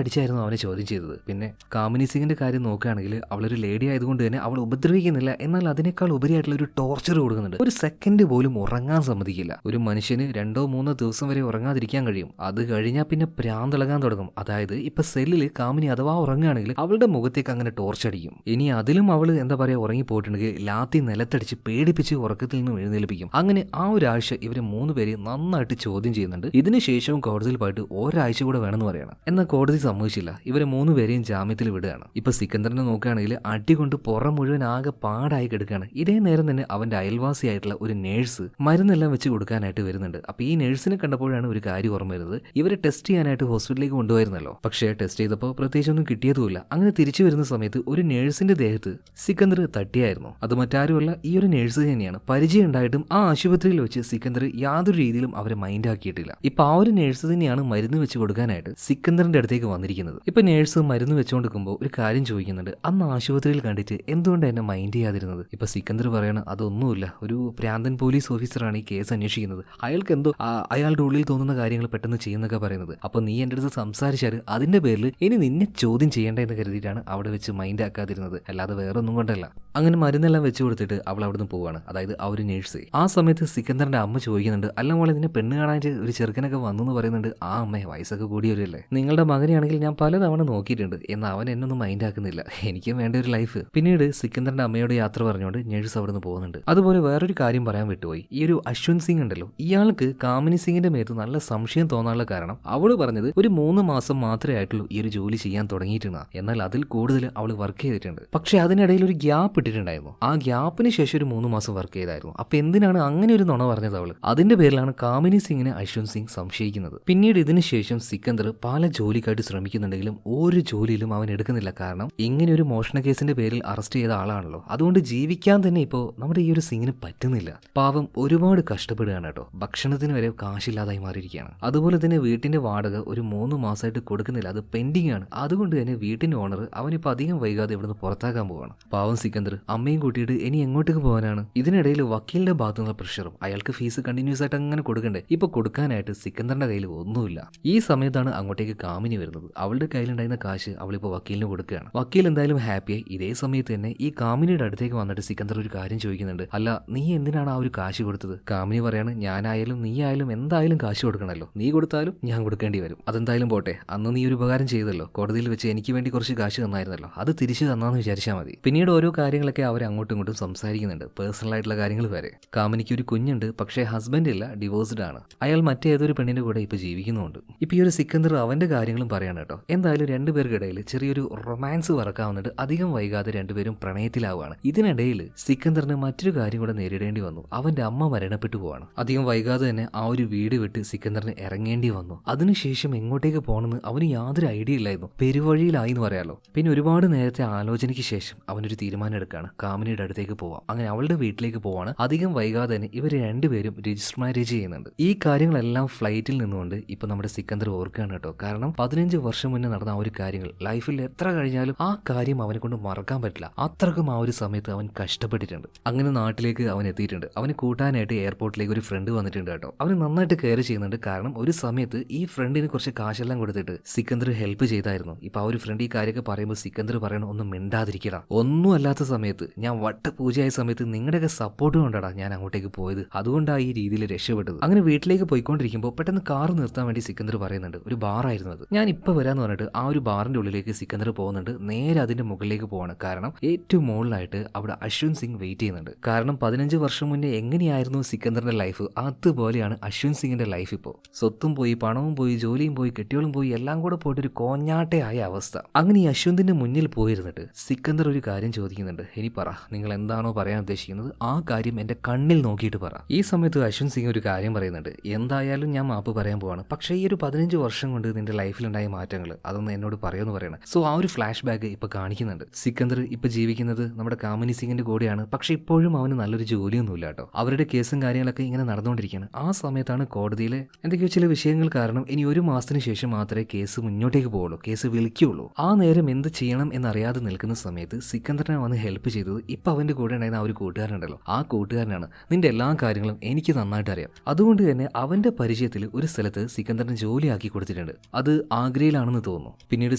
അടിച്ചായിരുന്നു അവനെ ചോദ്യം ചെയ്തത്. പിന്നെ കാമിനി സിംഗിന്റെ കാര്യം നോക്കുകയാണെങ്കിൽ അവളൊരു ലേഡി ആയതുകൊണ്ട് തന്നെ അവൾ ഉപദ്രവിക്കുന്നില്ല, എന്നാൽ അതിനേക്കാൾ ഉപരിയായിട്ടുള്ള ഒരു ടോർച്ചർ കൊടുക്കുന്നുണ്ട്. ഒരു സെക്കൻഡ് പോലും ഉറങ്ങാൻ സമ്മതിക്കില്ല. ഒരു മനുഷ്യന് 2-3 ദിവസം വരെ ഉറങ്ങാതിരിക്കാൻ കഴിയും. അത് കഴിഞ്ഞാൽ പിന്നെ ഭ്രാന്തിളകാൻ തുടങ്ങും. അതായത് ഇപ്പൊ സെല്ലിൽ കാമിനി അഥവാ ഉറങ്ങുകയാണെങ്കിൽ അവളുടെ മുഖത്തേക്ക് അങ്ങനെ ടോർച്ച് അടിക്കും. ഇനി അതിലും അവള് എന്താ പറയാ ഉറങ്ങി പോയിട്ടുണ്ടെങ്കിൽ ലാത്തി നിലത്തടിച്ച് പേടിപ്പിച്ച് ഉറക്കത്തിൽ നിന്നും എഴുന്നേൽപ്പിക്കും. അങ്ങനെ ആ ഒരാഴ്ച ഇവരെ 3 പേര് നന്നായിട്ട് ചോദ്യം ചെയ്യുന്നുണ്ട്. ഇതിനുശേഷവും കോടതിയിൽ പോയിട്ട് ഒരാഴ്ച കൂടെ വേണമെന്ന് പറയണം. എന്നാൽ കോടതി സമ്മതിച്ചില്ല. ഇവരെ 3 പേരെയും ജാമ്യത്തിൽ വിടുകയാണ്. ഇപ്പൊ സിക്കന്ദറിനെ നോക്കുകയാണെങ്കിൽ അടികൊണ്ട് പുറം മുഴുവൻ ആകെ പാടായി കിടക്കുകയാണ്. ഇതേ നേരം തന്നെ അവന്റെ അയൽവാസിയായിട്ടുള്ള ഒരു നേഴ്സ് മരുന്നെല്ലാം വെച്ച് കൊടുക്കാനായിട്ട് വരുന്നുണ്ട്. അപ്പൊ ഈ നേഴ്സിനെ കണ്ടപ്പോഴാണ് ഒരു കാര്യം ഓർമ്മ വരുന്നത്. ഇവരെ ടെസ്റ്റ് ചെയ്യാനായിട്ട് ഹോസ്പിറ്റലിലേക്ക് കൊണ്ടുപോയിരുന്നല്ലോ. പക്ഷേ ടെസ്റ്റ് ചെയ്തപ്പോൾ പ്രത്യേകിച്ചൊന്നും കിട്ടിയതുമില്ല. അങ്ങനെ തിരിച്ചു വരുന്ന സമയത്ത് ഒരു നേഴ്സിന്റെ ദേഹത്ത് സിക്കന്ദർ തട്ടിയായിരുന്നു. അത് മറ്റാരുമല്ല, ഈ ഒരു നേഴ്സ് തന്നെയാണ്. പരിചയം ഉണ്ടായിട്ടും ആ ആശുപത്രിയിൽ വെച്ച് സിക്കന്ദർ യാതൊരു രീതിയിലും അവരെ മൈൻഡ് ആക്കിയിട്ടില്ല. ഇപ്പൊ ആ ഒരു നേഴ്സ് തന്നെയാണ് മരുന്ന് വെച്ച് കൊടുക്കാനായിട്ട് സിക്കന്ദറിന്റെ അടുത്തേക്ക് വന്നിരിക്കുന്നത്. ഇപ്പൊ നേഴ്സ് മരുന്ന് വെച്ചുകൊണ്ടിരിക്കുമ്പോൾ ഒരു കാര്യം ചോദിക്കുന്നുണ്ട്. അന്ന് ആശുപത്രിയിൽ കണ്ടിട്ട് എന്തുകൊണ്ട് എന്നെ മൈൻഡ് ചെയ്യാതിരുന്നത്? ഇപ്പൊ സിക്കന്ദർ പറയണം, അതൊന്നുമില്ല, ഒരു പ്രാന്തൻ പോലീസ് ഓഫീസറാണ് ഈ കേസ് അന്വേഷിക്കുന്നത്. അയാൾക്ക് എന്തോ അയാളുടെ ഉള്ളിൽ തോന്നുന്ന കാര്യങ്ങൾ പെട്ടെന്ന് ചെയ്യുന്നൊക്കെ പറയുന്നത്. അപ്പൊ നീ എൻ്റെ അടുത്ത് സംസാരിച്ചാൽ അതിന്റെ പേരിൽ ഇനി നിന്നെ ചോദ്യം ചെയ്യേണ്ട എന്ന് കരുതിയിട്ടാണ് അവിടെ വെച്ച് മൈൻഡ് ആക്കാതിരുന്നത്, അല്ലാതെ വേറെ ഒന്നും കൊണ്ടല്ല. അങ്ങനെ മരുന്നെല്ലാം വെച്ച് കൊടുത്തിട്ട് അവൾ അവിടുന്ന് പോവാണ്. അതായത് ആ ഒരു നേഴ്സ്. ആ സമയത്ത് സിക്കന്ദറിന്റെ അമ്മ ചോദിക്കുന്നുണ്ട്, അല്ല മോളെ നിന്നെ പെണ്ണ് കാണാനായിട്ട് ഒരു ചെറുക്കനൊക്കെ വന്നു എന്ന് പറയുന്നുണ്ട്. ആ അമ്മേ, വയസ്സൊക്കെ കൂടിയവരല്ലേ, നിങ്ങളുടെ മകനെയാണെങ്കിൽ ഞാൻ പലതവണ നോക്കിയിട്ടുണ്ട്, എന്നാൽ അവൻ എന്നൊന്നും മൈൻഡ് ആക്കുന്നില്ല, എനിക്കും വേണ്ട ഒരു ലൈഫ്. പിന്നീട് സിക്കന്ദറിന്റെ അമ്മയോട് യാത്ര പറഞ്ഞുകൊണ്ട് നേഴ്സ് അവിടുന്ന് പോകുന്നുണ്ട്. അതുപോലെ വേറൊരു കാര്യം പറയാൻ വിട്ടുപോയി. ഈ ഒരു അശ്വന്ത് സിംഗ് ഉണ്ടല്ലോ, ഇയാൾക്ക് കാമിനി സിംഗിന്റെ മേത്ത് നല്ല സംശയം തോന്നാനുള്ള കാരണം അവള് പറഞ്ഞത് ഒരു 3 മാസം മാത്രമേ ആയിട്ടുള്ളൂ ഈ ഒരു ജോലി ചെയ്യാൻ തുടങ്ങിയിട്ടുണ്ട്. എന്നാൽ അതിൽ കൂടുതൽ അവൾ വർക്ക് ചെയ്തിട്ടുണ്ട്. പക്ഷെ അതിനിടയിൽ ഒരു ഗ്യാപ്പ് ഇട്ടിട്ടുണ്ടായിരുന്നു. ആ ഗ്യാപ്പിന് ശേഷം ഒരു 3 മാസം വർക്ക് ചെയ്തായിരുന്നു. അപ്പൊ എന്തിനാണ് അങ്ങനെ ഒരു നുണ പറഞ്ഞത് അവള്? അതിന്റെ പേരിലാണ് കാമിനി സിംഗിനെ അശ്വന്ത് സിംഗ് സംശയിക്കുന്നത്. പിന്നീട് ഇതിന് ശേഷം സിക്കന്ദർ പല ജോലിക്കായിട്ട് ശ്രമിക്കുന്നുണ്ടെങ്കിലും ഒരു ജോലിയിലും അവൻ എടുക്കുന്നില്ല. കാരണം ഇങ്ങനെ ഒരു മോഷണ കേസിന്റെ പേരിൽ അറസ്റ്റ് ചെയ്ത ആളാണല്ലോ. അതുകൊണ്ട് ജീവിക്കാൻ തന്നെ ഇപ്പോ നമ്മുടെ ഈ ഒരു സിംഗിന് പറ്റുന്നില്ല. പാവം ഒരുപാട് കഷ്ടപ്പെടുകയാണ് കേട്ടോ. ഭക്ഷണത്തിന് വരെ കാശില്ലാതായി മാറിയിരിക്കുകയാണ്. അതുപോലെ തന്നെ വീട്ടിന്റെ വാടക ഒരു 3 മാസമായിട്ട് കൊടുക്കുന്നില്ല, അത് പെൻഡിങ് ആണ്. അതുകൊണ്ട് തന്നെ വീട്ടിന്റെ ഓണർ അവനിപ്പോ അധികം വൈകാതെ ഇവിടുന്ന് പുറത്താക്കാൻ പോവാണ്. പാവം സിക്കന്ദർ അമ്മയും കൂട്ടിയിട്ട് ഇനി എങ്ങോട്ടേക്ക് പോകാനാണ്? ഇതിനിടയിൽ വക്കീലിന്റെ ഭാഗത്തുനിന്നുള്ള പ്രഷറും, അയാൾക്ക് ഫീസ് കണ്ടിന്യൂസ് ആയിട്ട് അങ്ങനെ കൊടുക്കണ്ടേ. ഇപ്പൊ കൊടുക്കാനായിട്ട് സിക്കന്ദറിന്റെ കയ്യിൽ ഒന്നുമില്ല. ഈ സമയത്താണ് അങ്ങോട്ടേക്ക് കാമിനി വരുന്നത്. അവളുടെ കയ്യിലുണ്ടായിരുന്ന കാശ് അവളിപ്പോ വക്കീലിന് കൊടുക്കുകയാണ്. വക്കീൽ എന്തായാലും ഹാപ്പിയായി. ഇതേ സമയത്ത് തന്നെ ഈ കാമിനിയുടെ അടുത്തേക്ക് വന്നിട്ട് സിക്കന്ദർ ഒരു കാര്യം ചോദിക്കുന്നുണ്ട്, അല്ല നീ എന്തിനാണ് ആ ഒരു കാശ് കൊടുത്തത്? കാമിനി പറയാണ്, ഞാനായാലും നീ ആയാലും എന്തായാലും കാശ് കൊടുക്കണല്ലോ, നീ കൊടുത്താലും ഞാൻ കൊടുക്കേണ്ടി വരും. അതെന്തായാലും പോട്ടെ, അന്ന് നീ ഒരു ഉപകാരം ചെയ്തല്ലോ, കോടതിയിൽ വെച്ച് എനിക്ക് വേണ്ടി കുറച്ച് കാശ് തന്നായിരുന്നല്ലോ, അത് തിരിച്ചു തന്നാന്ന് വിചാരിച്ചാൽ മതി. പിന്നീട് ഓരോ കാര്യങ്ങളൊക്കെ അവർ അങ്ങോട്ടും ഇങ്ങോട്ടും സംസാരിക്കുന്നുണ്ട്, പേഴ്സണൽ ആയിട്ടുള്ള കാര്യങ്ങൾ വരെ. കാമിനിക്ക് ഒരു കുഞ്ഞുണ്ട്, പക്ഷേ ഹസ്ബൻഡ് ഇല്ല, ഡിവോഴ്സ്ഡ് ആണ്. അയാൾ മറ്റേതൊരു പെണ്ണിന്റെ കൂടെ ഇപ്പൊ ജീവിക്കുന്നുണ്ട്. ഇപ്പൊ ഈ ഒരു സിക്കന്ദർ അവന്റെ കാര്യങ്ങളും പറയാണ് കേട്ടോ. എന്തായാലും രണ്ടുപേർക്കിടയിൽ ചെറിയൊരു റൊമാൻസ് വറക്കാവുന്നുണ്ട്. അധികം വൈകാതെ രണ്ടുപേരും പ്രണയത്തിലാവുകയാണ്. ഇതിനിടയിൽ സിക്കന്ദറിന് മറ്റൊരു കാര്യം കൂടെ നേരിടേണ്ടി വന്നു. അവന്റെ അമ്മ മരണപ്പെട്ടു പോവാണ്. അധികം വൈകാതെ തന്നെ ആ ഒരു വീട് വിട്ട് സിക്കന്ദറിന് ഇറങ്ങേണ്ടി വന്നു. അതിനുശേഷം എങ്ങോട്ടേക്ക് പോകണമെന്ന് അവന് യാതൊരു ഐഡിയ ഇല്ലായിരുന്നു. പെരുവഴിയിലായി എന്ന് പറയാലോ. പിന്നെ ഒരുപാട് നേരത്തെ ആലോചനയ്ക്ക് ശേഷം അവനൊരു തീരുമാനം എടുക്കുകയാണ്, കാമിനിയുടെ അടുത്തേക്ക് പോവാം. അങ്ങനെ അവളുടെ വീട്ടിലേക്ക് പോവാണ്. അധികം വൈകാതെ തന്നെ ഇവർ രണ്ടുപേരും രജിസ്റ്റർ മാരേജ് ചെയ്യുന്നുണ്ട്. ഈ കാര്യങ്ങളെല്ലാം ഫ്ലൈറ്റിൽ നിന്നുകൊണ്ട് ഇപ്പൊ നമ്മുടെ സിക്കന്ദർ ഓർക്കുകയാണ് കേട്ടോ. കാരണം 15 വർഷം മുന്നേ നടന്ന ആ ഒരു കാര്യങ്ങൾ ലൈഫിൽ എത്ര കഴിഞ്ഞാലും ആ കാര്യം അവനെ കൊണ്ട് മറക്കാൻ പറ്റില്ല. അത്രക്കും ആ ഒരു സമയത്ത് അവൻ കഷ്ടപ്പെട്ടിട്ടുണ്ട്. അങ്ങനെ നാട്ടിലേക്ക് അവൻ എത്തിയിട്ടുണ്ട്. അവനെ കൂട്ടാനായിട്ട് എയർപോർട്ടിലേക്ക് ഒരു ഫ്രണ്ട് വന്നിട്ടുണ്ട് കേട്ടോ. അവന് നന്നായിട്ട് കെയർ ചെയ്യുന്നുണ്ട്. കാരണം ഒരു സമയത്ത് ഈ ഫ്രണ്ടിന് കുറച്ച് കാശെല്ലാം കൊടുത്തിട്ട് സിക്കന്ദർ ഹെൽപ്പ് ചെയ്തായിരുന്നു. ഇപ്പൊ ആ ഒരു ഫ്രണ്ട് ഈ കാര്യമൊക്കെ പറയുമ്പോൾ സിക്കന്ദർ പറയണം, ഒന്നും മിണ്ടാതിരിക്കടാ, ഒന്നും അല്ലാത്ത സമയത്ത് ഞാൻ വട്ടപൂജയായ സമയത്ത് നിങ്ങളുടെയൊക്കെ സപ്പോർട്ട് കൊണ്ടാടാ ഞാൻ അങ്ങോട്ടേക്ക് പോയത്, അതുകൊണ്ടാണ് ഈ രീതിയിൽ രക്ഷപ്പെട്ടത്. അങ്ങനെ വീട്ടിലേക്ക് പോയിക്കൊണ്ടിരിക്കുമ്പോൾ പെട്ടെന്ന് കാർ നിർത്താൻ വേണ്ടി സിക്കന്ദർ പറയുന്നുണ്ട്. ഒരു ബാറായിരുന്നു അത്. ഞാൻ ഇപ്പൊ വരാന്ന് പറഞ്ഞിട്ട് ആ ഒരു ബാറിന്റെ ഉള്ളിലേക്ക് സിക്കന്ദർ പോകുന്നുണ്ട്. നേരെ അതിന്റെ മുകളിലേക്ക് പോവാണ്. കാരണം ഏറ്റവും മുകളിലായിട്ട് അവിടെ അശ്വന്ത് സിംഗ് വെയിറ്റ് ചെയ്യുന്നുണ്ട്. കാരണം 15 വർഷം മുന്നേ എങ്ങനെയായിരുന്നു സിക്കന്ദറിന്റെ ലൈഫ്, അതുപോലെയാണ് അശ്വന്ത് സിംഗിന്റെ ലൈഫ് ഇപ്പോൾ. സ്വത്തും പോയി, പണവും പോയി, ജോലിയും പോയി, കെട്ടിയോളും പോയി, എല്ലാം കൂടെ പോയിട്ട് ഒരു കോഞ്ഞാട്ടയായ അവസ്ഥ. അങ്ങനെ ഈ അശ്വന്തിന്റെ മുന്നിൽ പോയിരുന്നിട്ട് സിക്കന്ദർ ഒരു കാര്യം ചോദിക്കുന്നുണ്ട്, ഇനി പറ, നിങ്ങൾ എന്താണോ പറയാൻ ഉദ്ദേശിക്കുന്നത് ആ കാര്യം എന്റെ കണ്ണിൽ നോക്കിയിട്ട് പറ. ഈ സമയത്ത് അശ്വന്ത് സിംഗ് ഒരു കാര്യം പറയുന്നുണ്ട്, എന്തായാലും ഞാൻ മാപ്പ് പറയാൻ പോവാണ്, പക്ഷേ ഈ ഒരു 15 വർഷം കൊണ്ട് നിന്റെ ലൈഫിലുണ്ടായ മാറ്റങ്ങൾ അതൊന്ന് എന്നോട് പറയുമെന്ന് പറയണം. സോ ആ ഒരു ഫ്ലാഷ് ബാക്ക് ഇപ്പൊ കാണിക്കുന്നുണ്ട്. സിക്കന്ദർ ഇപ്പൊ ജീവിക്കുന്നത് നമ്മുടെ കാമിനി സിംഗിന്റെ കൂടെയാണ്, പക്ഷെ ഇപ്പോഴും അവന് നല്ലൊരു ജോലിയൊന്നുമില്ല കേട്ടോ. അവരുടെ കേസും കാര്യങ്ങളൊക്കെ ഇങ്ങനെ നടന്നുകൊണ്ടിരിക്കുകയാണ്. ആ സമയത്താണ് കോടതിയിലെ എന്തൊക്കെയോ ചില വിഷയങ്ങൾ കാരണം ഇനി 1 മാസത്തിന് ശേഷം മാത്രമേ കേസ് മുന്നോട്ടേക്ക് പോകുള്ളൂ, കേസ് വിളിക്കുകയുള്ളൂ. ആ നേരം എന്ത് ചെയ്യണം എന്നറിയാതെ നിൽക്കുന്ന സമയത്ത് സിക്കന്ദറിനെ വന്ന് ഹെൽപ്പ് ചെയ്തത് ഇപ്പൊ അവന്റെ കൂടെ ഉണ്ടായിരുന്ന ആ ഒരു കൂട്ടുകാരനുണ്ടല്ലോ, ആ കൂട്ടുകാരനാണ്. നിന്റെ എല്ലാ കാര്യങ്ങളും എനിക്ക് നന്നായിട്ട് അറിയാം, അതുകൊണ്ട് തന്നെ അവന്റെ പരിചയത്തിൽ ഒരു സ്ഥലത്ത് സിക്കന്ദറിന് ജോലിയാക്കി കൊടുത്തിട്ടുണ്ട്. അത് ആഗ്രയിലാണെന്ന് തോന്നുന്നു. പിന്നീട്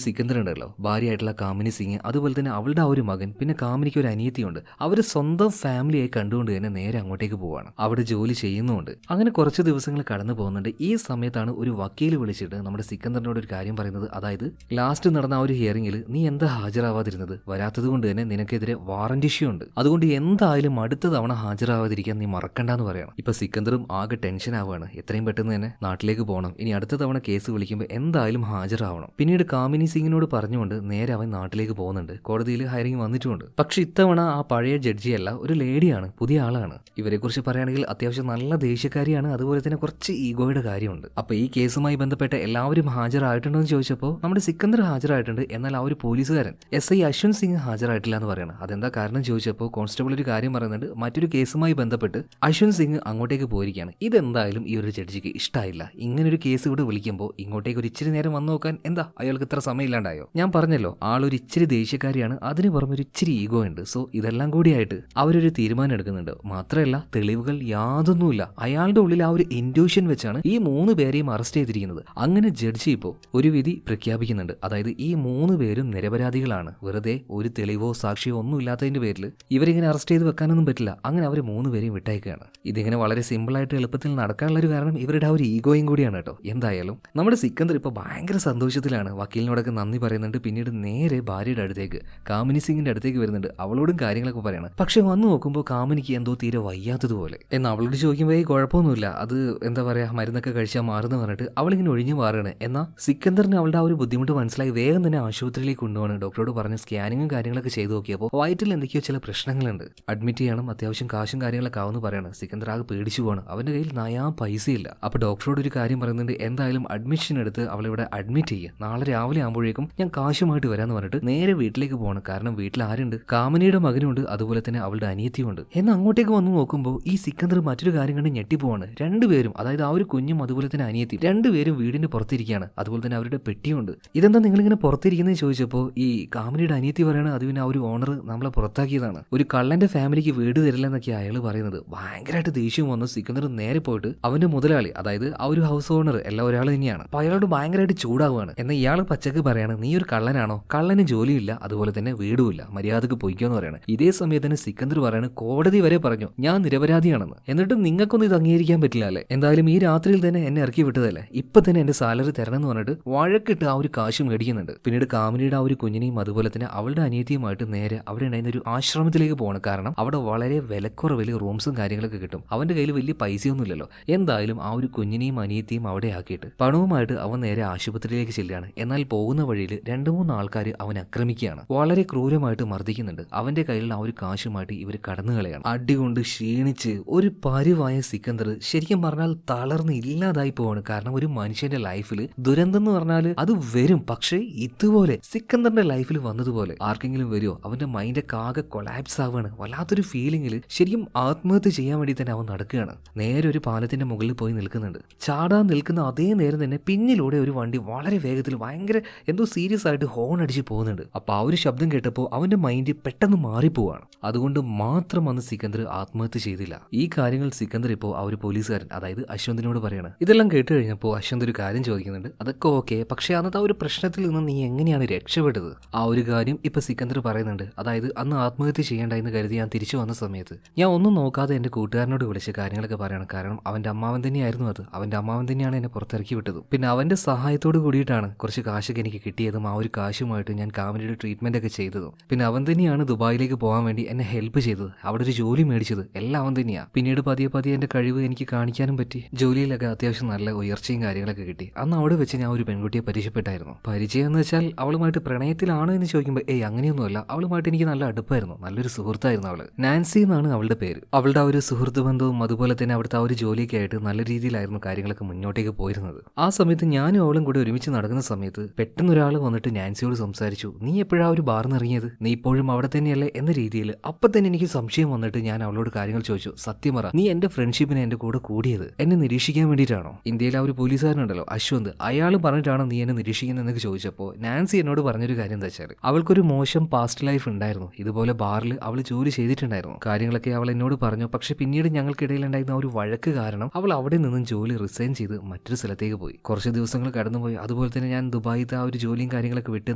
സിക്കന്ദർ ഉണ്ടല്ലോ, ഭാര്യയായിട്ടുള്ള കാമിനി സിംഗ്, അതുപോലെ തന്നെ അവളുടെ ആ ഒരു മകൻ, പിന്നെ കാമിനിക്ക് ഒരു അനിയത്തിയുണ്ട്. അവര് സ്വന്തം ഫാമിലിയായി കണ്ടുകൊണ്ട് തന്നെ നേരെ അങ്ങോട്ടേക്ക് പോവാണ്. അവിടെ ജോലി ചെയ്യുന്നുണ്ട്. അങ്ങനെ കുറച്ച് ദിവസങ്ങൾ കടന്നു പോകുന്നുണ്ട്. ഈ സമയത്താണ് ഒരു വക്കീൽ വിളിച്ചിട്ട് നമ്മുടെ സിക്കന്ദറിനോട് ഒരു കാര്യം പറയുന്നത്, അതായത് ലാസ്റ്റ് നടന്ന ആ ഒരു ഹിയറിംഗിൽ നീ എന്താ ഹാജരാവാതിരുന്നത്, വരാത്തത് കൊണ്ട് തന്നെ നിനക്കെതിരെ വാറന്റ് ഇഷ്യൂ ഉണ്ട്, അതുകൊണ്ട് എന്തായാലും അടുത്ത തവണ ഹാജരാവാതിരിക്കാൻ നീ മറക്കണ്ടെന്ന് പറയണം. ഇപ്പൊ സിക്കന്ദറും ആകെ ടെൻഷൻ ആവുകയാണ്, എത്രയും പെട്ടെന്ന് തന്നെ നാട്ടിലേക്ക് പോകണം, ഇനി അടുത്ത തവണ കേസ് വിളിക്കുമ്പോൾ എന്തായാലും ഹാജരാവണം. പിന്നീട് കാമിനി സിംഗിനോട് പറഞ്ഞുകൊണ്ട് നേരെ അവൻ നാട്ടിലേക്ക് പോകുന്നുണ്ട്. കോടതിയിൽ ഹയറിംഗ് വന്നിട്ടുണ്ട്. പക്ഷെ ഇത്തവണ ആ പഴയ ജഡ്ജിയല്ല, ഒരു ലേഡിയാണ്, പുതിയ ആളാണ്. ഇവരെ കുറിച്ച് പറയുകയാണെങ്കിൽ അത്യാവശ്യം നല്ല ദേഷ്യക്കാരിയാണ്, അതുപോലെ തന്നെ കുറച്ച് ഈഗോയുടെ കാര്യമുണ്ട്. അപ്പൊ ഈ കേസുമായി ബന്ധപ്പെട്ട എല്ലാവരും ഹാജരായിട്ടുണ്ടോ എന്ന് ചോദിച്ചപ്പോൾ നമ്മുടെ സിക്കന്ദർ ഹാജരായിട്ടുണ്ട്, എന്നാൽ ആ ഒരു പോലീസുകാരൻ SI അശ്വന്ത് സിംഗ് ഹാജരായിട്ടില്ല എന്ന് പറയണം. അതെന്താ കാരണം ചോദിച്ചപ്പോൾ കോൺസ്റ്റബിൾ ഒരു കാര്യം പറയുന്നുണ്ട്, മറ്റൊരു കേസുമായി ബന്ധപ്പെട്ട് അശ്വന്ത് സിംഗ് അങ്ങോട്ടേക്ക് പോയിരിക്കുകയാണ്. ഇതെന്തായാലും ഈ ഒരു ജഡ്ജിക്ക് ഇഷ്ടമായില്ല. ഇങ്ങനൊരു കേസ് ഇവിടെ വിളിക്കുമ്പോൾ ഇങ്ങോട്ടേക്ക് ഒരു ഇച്ചിരി നേരം വന്നു നോക്കാൻ എന്താ അയാൾക്ക് ഇത്ര സമയം ഇല്ലാണ്ടായോ? ഞാൻ പറഞ്ഞല്ലോ, ആളൊരു ഇച്ചിരി ദേഷ്യക്കാരിയാണ്, അതിന് പുറമെ ഒരു ഇച്ചിരി ഈഗോ ഉണ്ട്. സോ ഇതെല്ലാം കൂടിയായിട്ട് അവരൊരു തീരുമാനം എടുക്കുന്നുണ്ട്. മാത്രമല്ല തെളിവുകൾ യാതൊന്നുമില്ല, അയാളുടെ ഉള്ളിൽ ആ ഒരു ഇൻഡ്യൂഷൻ വെച്ചാണ് ഈ 3 പേരെയും അറസ്റ്റ് ചെയ്തിരിക്കുന്നത്. അങ്ങനെ ജഡ്ജി ഇപ്പോൾ ഒരു വിധി പ്രഖ്യാപിക്കുന്നുണ്ട്. അതായത് ഈ 3 പേരും നിരപരാധികളാണ്. വെറുതെ ഒരു തെളിവോ സാക്ഷിയോ ഒന്നും ഇല്ലാത്തതിന്റെ പേരിൽ ഇവരിങ്ങനെ അറസ്റ്റ് ചെയ്ത് വെക്കാനൊന്നും പറ്റില്ല. അങ്ങനെ അവർ 3 പേരെയും വിട്ടയക്കുകയാണ്. ഇതിങ്ങനെ വളരെ സിമ്പിളായിട്ട് എളുപ്പത്തിൽ നടക്കാനുള്ള ഒരു കാരണം ഇവരുടെ ആ ഒരു ഈഗോയും കൂടിയാണ് കേട്ടോ. എന്തായാലും നമ്മുടെ സിക്കന്ദർ ഇപ്പോൾ ഭയങ്കര സന്തോഷത്തിലാണ്. വക്കീലിനോടൊക്കെ നന്ദി പറയുന്നുണ്ട്. പിന്നീട് നേരെ ഭാര്യയുടെ അടുത്തേക്ക്, കാമിനി സിംഗിന്റെ അടുത്തേക്ക് വരുന്നുണ്ട്. അവളോടും കാര്യങ്ങളൊക്കെ പറയണം. പക്ഷെ വന്നു നോക്കുമ്പോൾ കാമിനിക്ക് എന്തോ തീരെ വയ്യാത്തതുപോലെ. എന്നാൽ അവളോട് ചോദിക്കുമ്പോൾ കുഴപ്പമൊന്നുമില്ല, അത് എന്താ പറയാ, മരുന്നൊക്കെ കഴിച്ചാൽ മാറുന്നു പറഞ്ഞിട്ട് അവളിങ്ങനെ ഒഴിഞ്ഞു മാറുകയാണ്. എന്നാൽ സിക്കന്ദറിന് അവളുടെ ആ ഒരു ബുദ്ധിമുട്ട് മനസ്സിലായി വേഗം തന്നെ ആശുപത്രിയിലേക്ക് കൊണ്ടുപോകണം. ഡോക്ടറോട് പറഞ്ഞ് സ്കാനിങ്ങും കാര്യങ്ങളൊക്കെ ചെയ്തു നോക്കിയപ്പോൾ വയറ്റിൽ എന്തൊക്കെയോ ചില പ്രശ്നങ്ങളുണ്ട്, അഡ്മിറ്റ് ചെയ്യണം, അത്യാവശ്യം കാശും കാര്യങ്ങളൊക്കെ ആവുമെന്ന് പറയണം. സിക്കന്ദർ ആകെ പേടിച്ചു പോകണം, അവന്റെ കയ്യിൽ നയാ പൈസയില്ല. അപ്പൊ ഡോക്ടറോട് ഒരു കാര്യം പറയുന്നുണ്ട്, എന്തായാലും അഡ്മിഷൻ എടുത്ത് അവളിവിടെ അഡ്മിറ്റ് ചെയ്യുക, നാളെ രാവിലെ ആകുമ്പോഴേക്കും ഞാൻ കാശുമായിട്ട് വരാമെന്ന് പറഞ്ഞിട്ട് നേരെ വീട്ടിലേക്ക് പോകണം. കാരണം വീട്ടിൽ ആരുണ്ട്, കാമിനിയുടെ മകനുണ്ട്, അതുപോലെ തന്നെ അവളുടെ അനിയത്തിയുണ്ട്. എന്നാൽ അങ്ങോട്ടേക്ക് വന്ന് നോക്കുമ്പോൾ ഈ സിക്കന്ദർ മറ്റൊരു കാര്യം കണ്ട് ഞെട്ടിപ്പോവാണ്. രണ്ടുപേരും, അതായത് ആ ഒരു കുഞ്ഞും അതുപോലെ തന്നെ അനിയത്തി, രണ്ടുപേരും വീടിന്റെ പുറത്തിരിക്കുകയാണ്. അതുപോലെ തന്നെ അവരുടെ പെട്ടിയുണ്ട്. ഇതെന്താ നിങ്ങളിങ്ങനെ പുറത്തിരിക്കുന്നത് ചോദിച്ചപ്പോൾ ഈ കാമിനിയുടെ അനിയത്തി പറയാണ്, അത് പിന്നെ ആ ഒരു ഓണർ നമ്മളെ പുറത്താക്കിയതാണ്, ഒരു കള്ളന്റെ ഫാമിലിക്ക് വീട് തരില്ല എന്നൊക്കെ അയാൾ പറയുന്നത്. ഭയങ്കരമായിട്ട് ദേഷ്യം വന്ന് സിക്കന്ദർ നേരെ പോയിട്ട് അവന്റെ മുതലാളി, അതായത് ആ ഒരു ഹൗസ് ഓണർ എല്ലാം ഒരാൾ തന്നെയാണ്, അപ്പൊ അയാളോട് ഭയങ്കരമായിട്ട് ചൂടാവുകയാണ്. എന്നാൽ ഇയാൾ പച്ചക്ക് പറയാണ്, നീ ഒരു കള്ളനാണോ, കള്ളന് ജോലിയില്ല, അതുപോലെ തന്നെ വീടുമില്ല, മര്യാദക്ക് പൊയ്ക്കോന്ന് പറയാണ്. ഇതേ സമയത്ത് തന്നെ സിക്കന്ദർ പറയാണ്, കോടതി വരെ പറഞ്ഞു ഞാൻ നിരപരാധിയാണെന്ന്, എന്നിട്ടും നിങ്ങൾക്കൊന്നും ഇത് അംഗീകരിക്കാൻ പറ്റില്ല അല്ലേ, എന്തായാലും ഈ രാത്രിയിൽ തന്നെ എന്നെ ഇറക്കി വിട്ടതല്ലേ, ഇപ്പൊ തന്നെ എന്റെ സാലറി തരണം എന്ന് പറഞ്ഞിട്ട് വഴക്കിട്ട് ആ ഒരു കാശ് മേടിക്കുന്നുണ്ട്. പിന്നീട് കാമിനിയുടെ ആ ഒരു കുഞ്ഞിനെയും അതുപോലെ തന്നെ അവളുടെ അനിയത്തിയുമായിട്ട് നേരെ അവിടെ ഉണ്ടായിരുന്ന ഒരു ആശ്രമത്തിലേക്ക് പോകണം. കാരണം അവിടെ വളരെ വിലക്കുറവിൽ റൂംസും കാര്യങ്ങളൊക്കെ കിട്ടും. അവന്റെ കയ്യിൽ വലിയ പൈസയൊന്നുമില്ലല്ലോ. എന്തായാലും ആ ഒരു കുഞ്ഞിനെയും അനിയത്തിയും അവിടെ ആക്കിയിട്ട് പണവുമായിട്ട് അവൻ നേരെ ആശുപത്രിയിലേക്ക് ചെല്ലുകയാണ്. എന്നാൽ പോകുന്ന വഴിയിൽ 2-3 ആൾക്കാർ അവനെ ആക്രമിക്കുകയാണ്, വളരെ ക്രൂരമായിട്ട് മർദ്ദിക്കുന്നുണ്ട്. അവന്റെ കയ്യിലുള്ള ആ ഒരു കാശുമായിട്ട് ഇവർ കടന്നു കളയാണ്. അടികൊണ്ട് ക്ഷീണിച്ച് ഒരു പരുവായ സിക്കന്ദർ ശരിക്കും പറഞ്ഞാൽ തളർന്ന് ഇല്ലാതായി പോവാണ്. കാരണം ഒരു മനുഷ്യന്റെ ലൈഫിൽ ദുരന്തം എന്ന് പറഞ്ഞാൽ അത് വരും, പക്ഷേ ഇതുപോലെ സിക്കന്ദറിന്റെ ലൈഫിൽ വന്നതുപോലെ ആർക്കെങ്കിലും വരുമോ? അവന്റെ മൈൻഡൊക്കെ ആകെ കൊളാപ്സ് ആവുകയാണ്. വല്ലാത്തൊരു ഫീലിംഗിൽ ശരിക്കും ആത്മഹത്യ ചെയ്യാൻ വേണ്ടി തന്നെ അവൻ നടക്കുകയാണ്. നേരെ ഒരു പാലത്തിന്റെ മുകളിൽ പോയി നിൽക്കുന്നുണ്ട്. ചാടാൻ നിൽക്കുന്ന അതേ നേരം തന്നെ പിന്നിലൂടെ ഒരു വണ്ടി വളരെ വേഗത്തിൽ ഭയങ്കര എന്തോ സീരിയസ് ആയിട്ട് ഹോൺ അടിച്ച് പോകുന്നുണ്ട്. അപ്പൊ ആ ഒരു ശബ്ദം കേട്ടപ്പോൾ അവന്റെ മൈൻഡ് പെട്ടെന്ന് മാറിപ്പോവാണ്. അതുകൊണ്ട് മാത്രം അന്ന് സിക്കന്ദർ ആത്മഹത്യ ചെയ്തില്ല. ഈ കാര്യങ്ങൾ സിക്കന്ദർ ഇപ്പോൾ ആ ഒരു പോലീസുകാരൻ, അതായത് അശ്വന്തിനോട് പറയാണ്. ഇതെല്ലാം കേട്ട് കഴിഞ്ഞപ്പോൾ അശ്വന്ത് ഒരു കാര്യം ചോദിക്കുന്നുണ്ട്, അതൊക്കെ ഓക്കെ, പക്ഷെ അന്നത്തെ ആ ഒരു പ്രശ്നത്തിൽ നിന്ന് നീ എങ്ങനെയാണ് രക്ഷപ്പെട്ടത്? ആ ഒരു കാര്യം ഇപ്പൊ സിക്കന്ദർ പറയുന്നുണ്ട്. അതായത് അന്ന് ആത്മഹത്യ ചെയ്യേണ്ടെന്ന് കരുതി ഞാൻ തിരിച്ചു വന്ന സമയത്ത് ഞാൻ ഒന്നും നോക്കാതെ എന്റെ കൂട്ടുകാരനോട് വിളിച്ച് കാര്യങ്ങളൊക്കെ പറയണം. കാരണം അവന്റെ അമ്മാവൻ തന്നെയായിരുന്നു അത്, അവന്റെ അമ്മാവൻ തന്നെയാണ് എന്നെ പുറത്തിറക്കി വിട്ടത്. പിന്നെ അവന്റെ സഹായത്തോട് കൂടിയിട്ടാണ് കുറച്ച് കാശൊക്കെ എനിക്ക് കിട്ടിയതും ആ ഒരു കാശുമായിട്ട് ഞാൻ കാമിനിയുടെ ട്രീറ്റ്മെന്റ് ഒക്കെ ചെയ്തതും. പിന്നെ അവൻ തന്നെയാണ് ദുബായിലേക്ക് പോകാൻ വേണ്ടി എന്നെ ഹെൽപ്പ് ചെയ്തത്, അവിടെ ഒരു ജോലി മേടിച്ചത്, എല്ലാം അവൻ തന്നെയാ. പിന്നീട് പതിയെ പതിയെ എന്റെ കഴിവ് എനിക്ക് കാണിക്കാനും പറ്റി. ജോലിയിലൊക്കെ അത്യാവശ്യം നല്ല ഉയർച്ചയും കാര്യങ്ങളൊക്കെ കിട്ടി. അന്ന് അവിടെ വെച്ച് ഞാൻ ഒരു പെൺകുട്ടിയെ പരിചയപ്പെട്ടായിരുന്നു. പരിചയം എന്ന് വെച്ചാൽ അവളുമായിട്ട് പ്രണയത്തിലാണോ എന്ന് ചോദിക്കുമ്പോൾ അങ്ങനെയൊന്നുമല്ല, അവളുമായിട്ട് എനിക്ക് നല്ല അടുപ്പായിരുന്നു, നല്ലൊരു സുഹൃത്തായിരുന്നു അവള്. നാൻസി എന്നാണ് അവളുടെ പേര്. അവളുടെ ആ ഒരു സുഹൃത്ത് ബന്ധവും അതുപോലെ തന്നെ അവിടുത്തെ ആ ഒരു ജോലിയൊക്കെ ആയിട്ട് നല്ല രീതിയിലായിരുന്നു കാര്യങ്ങളൊക്കെ മുന്നോട്ടേക്ക് പോയിരുന്നത്. ആ സമയത്ത് ഞാനും അവളും കൂടി ഒരുമിച്ച് നടക്കുന്ന സമയത്ത് പെട്ടെന്ന് ഒരാൾ വന്നിട്ട് നാൻസിയോട് സംസാരിച്ചു, നീ എപ്പോഴാ ഒരു ബാറിന്ന് ഇറങ്ങിയത്, നീ ഇപ്പോഴും അവിടെ തന്നെയല്ലേ എന്ന രീതിയിൽ. അപ്പൊ തന്നെ എനിക്ക് സംശയം വന്നിട്ട് ഞാൻ അവളോട് കാര്യങ്ങൾ ചോദിച്ചു, സത്യം പറ, നീ എന്റെ ഫ്രണ്ട്ഷിപ്പിനെ എന്റെ കൂടെ കൂടിയത് എന്നെ നിരീക്ഷിക്കാൻ വേണ്ടിയിട്ടാണോ? ഇന്ത്യയിലെ ആ ഒരു പോലീസുകാരനുണ്ടല്ലോ അശ്വന്ത്, അയാൾ പറഞ്ഞിട്ടാണോ നീ എന്നെ നിരീക്ഷിക്കുന്നതെന്നൊക്കെ ചോദിച്ചപ്പോൾ നാൻസി എന്നോട് പറഞ്ഞൊരു കാര്യം എന്താ വെച്ചാൽ, അവൾക്കൊരു മോശം പാസ്റ്റ് ലൈഫ് ഉണ്ടായിരുന്നു. ഇതുപോലെ ബാറിൽ അവൾ ജോലി ചെയ്തിട്ടുണ്ടായിരുന്നു. കാര്യങ്ങളൊക്കെ അവൾ എന്നോട് പറഞ്ഞു. പക്ഷെ പിന്നീട് ഞങ്ങൾക്കിടയിലുണ്ടായിരുന്ന ഒരു വഴക്ക് കാരണം അവൾ അവിടെ നിന്നും ജോലി റിസൈൻ ചെയ്ത് മറ്റൊരു സ്ഥലത്തേക്ക് പോയി. കുറച്ച് ദിവസങ്ങൾ കടന്നുപോയി. അതുപോലെ തന്നെ ഞാൻ ദുബായിത്തെ ആ ഒരു ജോലിയും കാര്യങ്ങളൊക്കെ വിട്ട്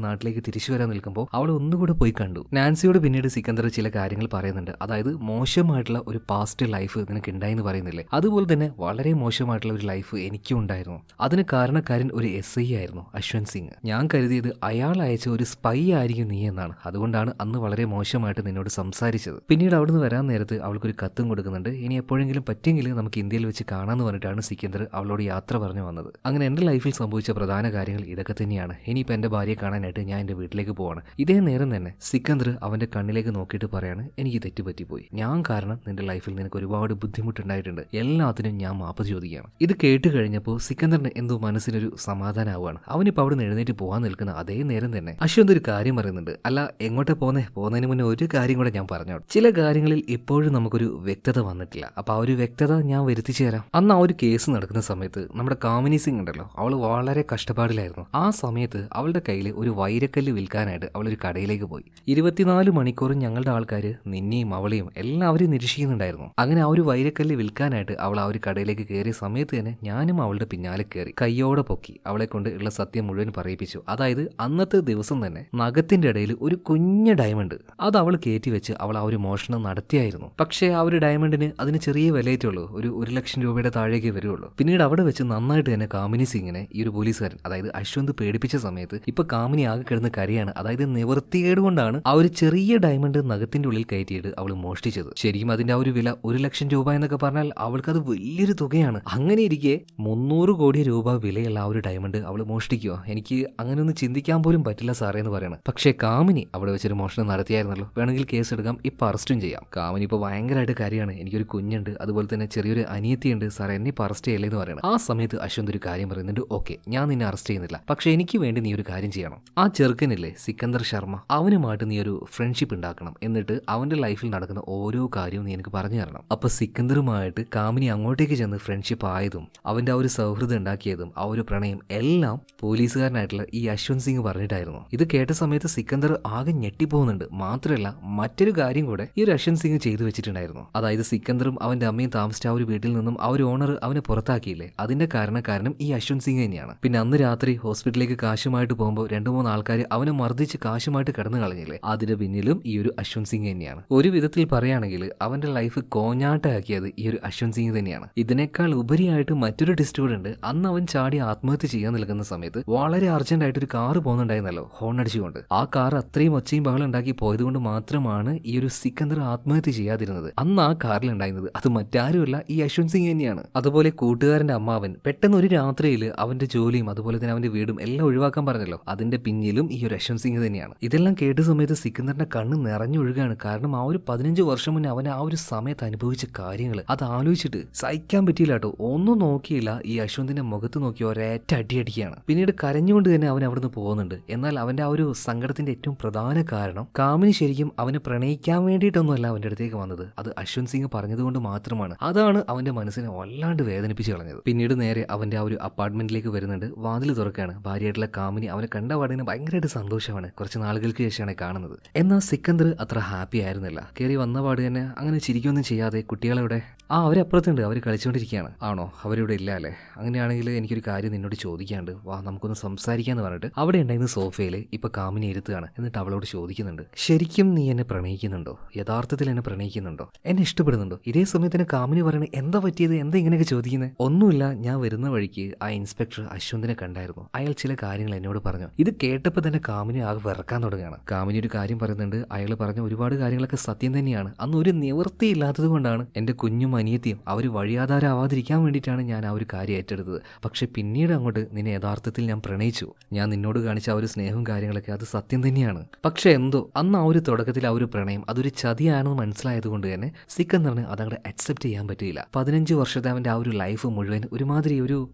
നാട്ടിലേക്ക് തിരിച്ചു വരാൻ നിൽക്കുമ്പോൾ അവൾ ഒന്നുകൂടെ പോയി കണ്ടു. നാൻസിയോട് പിന്നീട് സിക്കന്ദർ ചില കാര്യങ്ങൾ പറയുന്നുണ്ട്. അതായത് മോശമായിട്ടുള്ള ഒരു പാസ്റ്റ് ലൈഫ് നിനക്ക് ഉണ്ടായെന്ന് പറയുന്നില്ലേ, അതുപോലെ തന്നെ വളരെ മോശമായിട്ടുള്ള ഒരു ലൈഫ് എനിക്കും ഉണ്ടായിരുന്നു. അതിന് കാരണക്കാരൻ ഒരു SI ആയിരുന്നു, അശ്വന്ത് സിംഗ്. ഞാൻ കരുതിയത് അയാൾ അയച്ച ഒരു സ്പൈ ആയിരിക്കും നീ എന്നാണ്. അതുകൊണ്ടാണ് അന്ന് വളരെ മോശമായിട്ട് നിന്നോട് സംസാരിച്ചത്. പിന്നീട് അവിടുന്ന് വരാൻ നേരത്ത് അവൾക്കൊരു കത്തും കൊടുക്കുന്നുണ്ട്. ഇനി എപ്പോഴെങ്കിലും പറ്റുമെങ്കിൽ നമുക്ക് ഇന്ത്യയിൽ വെച്ച് കാണാമെന്ന് പറഞ്ഞിട്ടാണ് സിക്കന്ദർ അവളോട് യാത്ര പറഞ്ഞു വന്നത്. അങ്ങനെ എൻ്റെ ലൈഫിൽ സംഭവിച്ച പ്രധാന കാര്യങ്ങൾ ഇതൊക്കെ തന്നെയാണ്. ഇനിയിപ്പോൾ എൻ്റെ ഭാര്യയെ കാണാനായിട്ട് ഞാൻ എൻ്റെ വീട്ടിലേക്ക് പോവാണ്. ഇതേ നേരം തന്നെ സിക്കന്ദർ അവൻ്റെ കണ്ണിലേക്ക് നോക്കിയിട്ട് പറയാണ്, എനിക്ക് തെറ്റുപറ്റിപ്പോയി. ഞാൻ കാരണം നിന്റെ ലൈഫിൽ നിനക്ക് ഒരുപാട് ബുദ്ധിമുട്ടുണ്ടായിട്ടുണ്ട്. എല്ലാത്തിനും ഞാൻ മാപ്പ് ചോദിക്കുകയാണ്. ഇത് കേട്ട് കഴിഞ്ഞപ്പോൾ സിക്കന്ദറിന് എന്തോ മനസ്സിനൊരു സമാധാനമാവുകയാണ്. അവനിപ്പോൾ അവിടെ നിന്ന് എഴുന്നേറ്റ് പോകാൻ നിൽക്കുന്ന അതേ നേരം തന്നെ അശ്വന്ത് ഒരു കാര്യം പറയുന്നുണ്ട്. അല്ല, എങ്ങോട്ടാ പോകുന്നതിന് മുന്നേ ഒരു കാര്യം കൂടെ ഞാൻ പറഞ്ഞോട്ടെ. ചില കാര്യങ്ങളിൽ ഇപ്പോഴും നമുക്കൊരു വ്യക്തത വന്നിട്ടില്ല. അപ്പൊ ആ ഒരു വ്യക്തത ഞാൻ വരുത്തിച്ചു തരാം. അന്ന് ആ ഒരു കേസ് നടക്കുന്ന സമയത്ത് നമ്മുടെ കാമിനി സിംഗ് ഉണ്ടല്ലോ, അവൾ വളരെ കഷ്ടപ്പാടിലായിരുന്നു. ആ സമയത്ത് അവളുടെ കയ്യിൽ ഒരു വൈരക്കല്ല് വിൽക്കാനായിട്ട് അവളൊരു കടയിലേക്ക് പോയി. 24 മണിക്കൂറും ഞങ്ങളുടെ ആൾക്കാർ നിന്നെയും അവളെയും എല്ലാവരെയും നിരീക്ഷിക്കുന്നുണ്ടായിരുന്നു. അങ്ങനെ ആ ഒരു വൈരക്കല്ല് വിൽക്കാനായിട്ട് അവൾ ആ ഒരു കടയിലേക്ക് കയറിയ സമയത്ത് തന്നെ ഞാനും അവളുടെ പിന്നാലെ കയറി കയ്യോടെ പൊക്കി അവളെ കൊണ്ട് ഉള്ള സത്യം മുഴുവൻ പറയിപ്പിച്ചു. അതായത് അന്നത്തെ ദിവസം തന്നെ നഖത്തിന്റെ ഇടയിൽ ഒരു കുഞ്ഞ ഡയമണ്ട് അത് അവൾ കയറ്റി വെച്ച് അവൾ ആ ഒരു മോഷണം നടത്തിയായിരുന്നു. പക്ഷേ ആ ഒരു ഡയമണ്ടിന് അതിന് ചെറിയ വിലയേറ്റുള്ളൂ, ഒരു 1,00,000 രൂപയുടെ താഴേക്ക് വരുള്ളൂ. പിന്നീട് അവിടെ വെച്ച് നന്നായിട്ട് തന്നെ കാമിനി സിംഗിനെ ഈ ഒരു പോലീസുകാരൻ അതായത് അശ്വന്ത് പേടിപ്പിച്ച സമയത്ത് ഇപ്പൊ കാമിനി ആകെ കിടന്ന് കരയാണ്. അതായത് നിവൃത്തികേട് കൊണ്ടാണ് ആ ഒരു ചെറിയ ഡയമണ്ട് നഖത്തിന്റെ ഉള്ളിൽ കയറ്റിയിട്ട് അവൾ മോഷ്ടിച്ചത്. ശരിക്കും അതിന്റെ ആ ഒരു വില 1,00,000 രൂപ എന്നൊക്കെ പറഞ്ഞാൽ അവൾക്ക് അത് വലിയൊരു തുകയാണ്. അങ്ങനെ ഇരിക്കെ 300 കോടി രൂപ വിലയുള്ള ആ ഒരു ഡയമണ്ട് അവൾ മോഷ്ടിക്കുമോ? എനിക്ക് അങ്ങനെ ഒന്ന് ചിന്തിക്കാൻ പോലും പറ്റില്ല സാറേ എന്ന് പറയണം. പക്ഷേ കാമിനി അവിടെ വെച്ചൊരു മോഷണം നടത്തിയായിരുന്നല്ലോ, വേണമെങ്കിൽ കേസ് എടുക്കാം, ഇപ്പൊ അറസ്റ്റും ചെയ്യാം. കാമിനി ഇപ്പൊ ഭയങ്കരമായിട്ട് കാര്യമാണ്, എനിക്കൊരു കുഞ്ഞുണ്ട്, അതുപോലെ തന്നെ ചെറിയൊരു അനിയത്തിയുണ്ട് സാർ, എന്നെ ഇപ്പൊ അറസ്റ്റ് ചെയ്യല്ലേ എന്ന് പറയണം. ആ സമയത്ത് അശ്വന്ത് ഒരു കാര്യം പറയുന്നുണ്ട്, ഓക്കെ ഞാൻ നിന്നെ അറസ്റ്റ് ചെയ്യുന്നില്ല, പക്ഷെ എനിക്ക് വേണ്ടി നീ ഒരു കാര്യം ചെയ്യണം. ആ ചെറുക്കനില്ലേ സിക്കന്ദർ ശർമ്മ, അവനുമായിട്ട് നീ ഒരു ഫ്രണ്ട്ഷിപ്പ് ഉണ്ടാക്കണം. എന്നിട്ട് അവന്റെ ലൈഫിൽ നടക്കുന്ന ഓരോ കാര്യവും നീ എനിക്ക് പറഞ്ഞു തരണം. അപ്പൊ സിക്കന്ദറുമായിട്ട് കാമിനി അങ്ങോട്ടേക്ക് ചെന്ന് ഫ്രണ്ട്ഷിപ്പ് ആയതും അവന്റെ ആ ഒരു സൗഹൃദം ഉണ്ടാക്കിയതും ആ ഒരു പ്രണയം എല്ലാം പോലീസുകാരനായിട്ടുള്ള ഈ അശ്വന്ത് സിംഗ് പറഞ്ഞിട്ടായിരുന്നു. ഇത് കേട്ട സമയത്ത് സിക്കന്ദർ ആകെ ഞെട്ടിപ്പോകുന്നുണ്ട്. മാത്രമല്ല മറ്റൊരു കാര്യം കൂടെ ഈ ഒരു അശ്വന്ത് സിംഗ് ചെയ്തു വെച്ചിട്ടുണ്ടായിരുന്നു. അതായത് സിക്കന്ദറും അവന്റെ അമ്മയും താമസിച്ച ആ ഒരു വീട്ടിൽ നിന്നും ആ ഒരു ഓണർ അവനെ പുറത്താക്കിയില്ലേ, അതിന്റെ കാരണം ഈ അശ്വന്ത് സിംഗ് തന്നെയാണ്. പിന്നെ അന്ന് രാത്രി ഹോസ്പിറ്റലിലേക്ക് കാശുമായിട്ട് പോകുമ്പോൾ 2-3 ആൾക്കാർ അവനെ മർദ്ദിച്ച് കാശുമായിട്ട് കടന്നു കളഞ്ഞില്ലേ, അതിന്റെ പിന്നിലും ഈ ഒരു അശ്വന്ത് സിംഗ് തന്നെയാണ്. ഒരു വിധത്തിൽ പറയുകയാണെങ്കിൽ അവന്റെ ലൈഫ് കോഞ്ഞാട്ടാക്കിയത് ഈ ഒരു അശ്വന്ത് സിംഗ് തന്നെയാണ്. ഇതിനേക്കാൾ ഉപരിയായിട്ട് മറ്റൊരു ടിസ്റ്റ് കൂടെ ഉണ്ട്. അന്ന് അവൻ ചാടി ആത്മഹത്യ ചെയ്യാൻ നിൽക്കുന്ന സമയത്ത് വളരെ അർജന്റ് ആയിട്ട് ഒരു കാർ പോകുന്നുണ്ടായിരുന്നല്ലോ ഹോൺ അടിച്ചുകൊണ്ട്. ആ കാർ അത്രയും ഒച്ചയും ബഹളം ഉണ്ടാക്കി പോയത് കൊണ്ട് മാത്രമാണ് ഈ ഒരു സിക്കന്ദർ ആത്മഹത്യ ചെയ്യാതിരുന്നത്. അന്ന് ആ കാറിൽ ഉണ്ടായിരുന്നത് അത് മറ്റാരുമല്ല ഈ അശ്വന്ത് സിംഗ് തന്നെയാണ്. അതുപോലെ കൂട്ടുകാരന്റെ അമ്മാവൻ പെട്ടെന്ന് ഒരു രാത്രിയിൽ അവന്റെ ജോലിയും അതുപോലെ തന്നെ അവന്റെ വീടും എല്ലാം ഒഴിവാക്കാൻ പറഞ്ഞല്ലോ, അതിന്റെ പിന്നിലും ഈ ഒരു അശ്വന്ത് സിംഗ് തന്നെയാണ്. ഇതെല്ലാം കേട്ട സമയത്ത് സിക്കന്ദറിന്റെ കണ്ണ് നിറഞ്ഞൊഴുകാണ്. കാരണം ആ ഒരു 15 വർഷം മുന്നേ അവൻ ആ ഒരു സമയത്ത് അനുഭവിച്ച കാര്യങ്ങൾ അത് ആലോചിച്ചിട്ട് സഹിക്കാൻ പറ്റിയില്ല കേട്ടോ. ഒന്നും നോക്കിയില്ല, ഈ അശ്വന്തിന്റെ മുഖത്ത് നോക്കി ഒരേറ്റ അടിയടിക്കുകയാണ്. പിന്നീട് കരഞ്ഞുകൊണ്ട് തന്നെ അവൻ അവിടുന്ന് പോകുന്നുണ്ട്. എന്നാൽ അവന്റെ ആ ഒരു സങ്കടത്തിന്റെ ഏറ്റവും പ്രധാന കാരണം കാമിനി ശരിക്കും അവനെ പ്രണയിക്കാൻ വേണ്ടിയിട്ടൊന്നുമല്ല അവന്റെ അടുത്തേക്ക് വന്നത്, അത് അശ്വന്ത് സിംഗ് പറഞ്ഞതുകൊണ്ട് മാത്രമാണ്. അതാണ് അവന്റെ മനസ്സിനെ വല്ലാണ്ട് വേദനിപ്പിച്ച് കളഞ്ഞത്. പിന്നീട് നേരെ അവന്റെ ആ ഒരു അപ്പാർട്ട്മെന്റിലേക്ക് വരുന്നുണ്ട്. വാതിൽ തുറക്കാണ്. ഭാര്യയായിട്ടുള്ള കാമിനി അവനെ കണ്ട പാടിന് ഭയങ്കരമായിട്ട് സന്തോഷമാണ്. കുറച്ച് നാളുകൾക്ക് ശേഷമാണ് കാണുന്നത്. എന്നാൽ സിക്കന്ദർ അത്ര ഹാപ്പി ആയിരുന്നില്ല. കയറി വന്ന പാട് തന്നെ അങ്ങനെ ചിരിക്കൊന്നും ചെയ്യാതെ കുട്ടികളെവിടെ അവരപ്പുറത്തുണ്ട്, അവർ കളിച്ചുകൊണ്ടിരിക്കുകയാണ്. ആണോ, അവരിവിടെ ഇല്ല അല്ലേ? അങ്ങനെയാണെങ്കിൽ എനിക്കൊരു കാര്യം നിന്നോട് ചോദിക്കാണ്ട്, വാ നമുക്കൊന്ന് സംസാരിക്കാന്ന് പറഞ്ഞിട്ട് അവിടെ ഉണ്ടായിരുന്ന സോഫയിൽ ഇപ്പൊ കാമിനി ഇരുത്തുകയാണ്. എന്നിട്ട് അവളോട് ചോദിക്കുന്നുണ്ട്, ശരിക്കും നീ എന്നെ പ്രണയിക്കുന്നുണ്ടോ? യഥാർത്ഥത്തിൽ എന്നെ പ്രണയിക്കുന്നുണ്ടോ? എന്നെ ഇഷ്ടപ്പെടുന്നുണ്ടോ? ഇതേ സമയത്തിന് കാമിനി പറയണേ, എന്താ പറ്റിയത്, എന്താ ഇങ്ങനെയൊക്കെ ചോദിക്കുന്നത്? ഒന്നുമില്ല, ഞാൻ വരുന്ന വഴിക്ക് ആ ഇൻസ്പെക്ടർ അശ്വന്തിനെ കണ്ടായിരുന്നു, അയാൾ ചില കാര്യങ്ങൾ എന്നോട് പറഞ്ഞു. ഇത് കേട്ടപ്പോൾ തന്നെ കാമിനി ആകെ വിറക്കാൻ തുടങ്ങുകയാണ്. കാമിനി ഒരു കാര്യം പറയുന്നുണ്ട്, അയാൾ പറഞ്ഞ ഒരുപാട് കാര്യങ്ങളൊക്കെ സത്യം തന്നെയാണ്. അന്ന് ഒരു നിവൃത്തിയില്ലാത്തത് കൊണ്ടാണ് എൻ്റെ കുഞ്ഞും അനിയത്തിയും അവർ വഴിയാധാരമാവാതിരിക്കാൻ വേണ്ടിയിട്ടാണ് ഞാൻ ആ ഒരു കാര്യം ഏറ്റെടുത്തത്. പക്ഷെ പിന്നീട് അങ്ങോട്ട് നിന്നെ യഥാർത്ഥത്തിൽ ഞാൻ പ്രണയിച്ചു. ഞാൻ നിന്നോട് കാണിച്ച ആ ഒരു സ്നേഹവും കാര്യങ്ങളൊക്കെ അത് സത്യം തന്നെയാണ്. പക്ഷെ എന്തോ അന്ന് ആ ഒരു തുടക്കത്തിൽ ആ ഒരു പ്രണയം അതൊരു ചതിയാണെന്ന് മനസ്സിലായത് ആയതുകൊണ്ട് തന്നെ സിക്കന്ദറിന് അതങ്ങോട്ട് അക്സെപ്റ്റ് ചെയ്യാൻ പറ്റിയില്ല. 15 വർഷത്തെ അവന്റെ ആ ഒരു ലൈഫ് മുഴുവൻ ഒരുമാതിരി ഒരു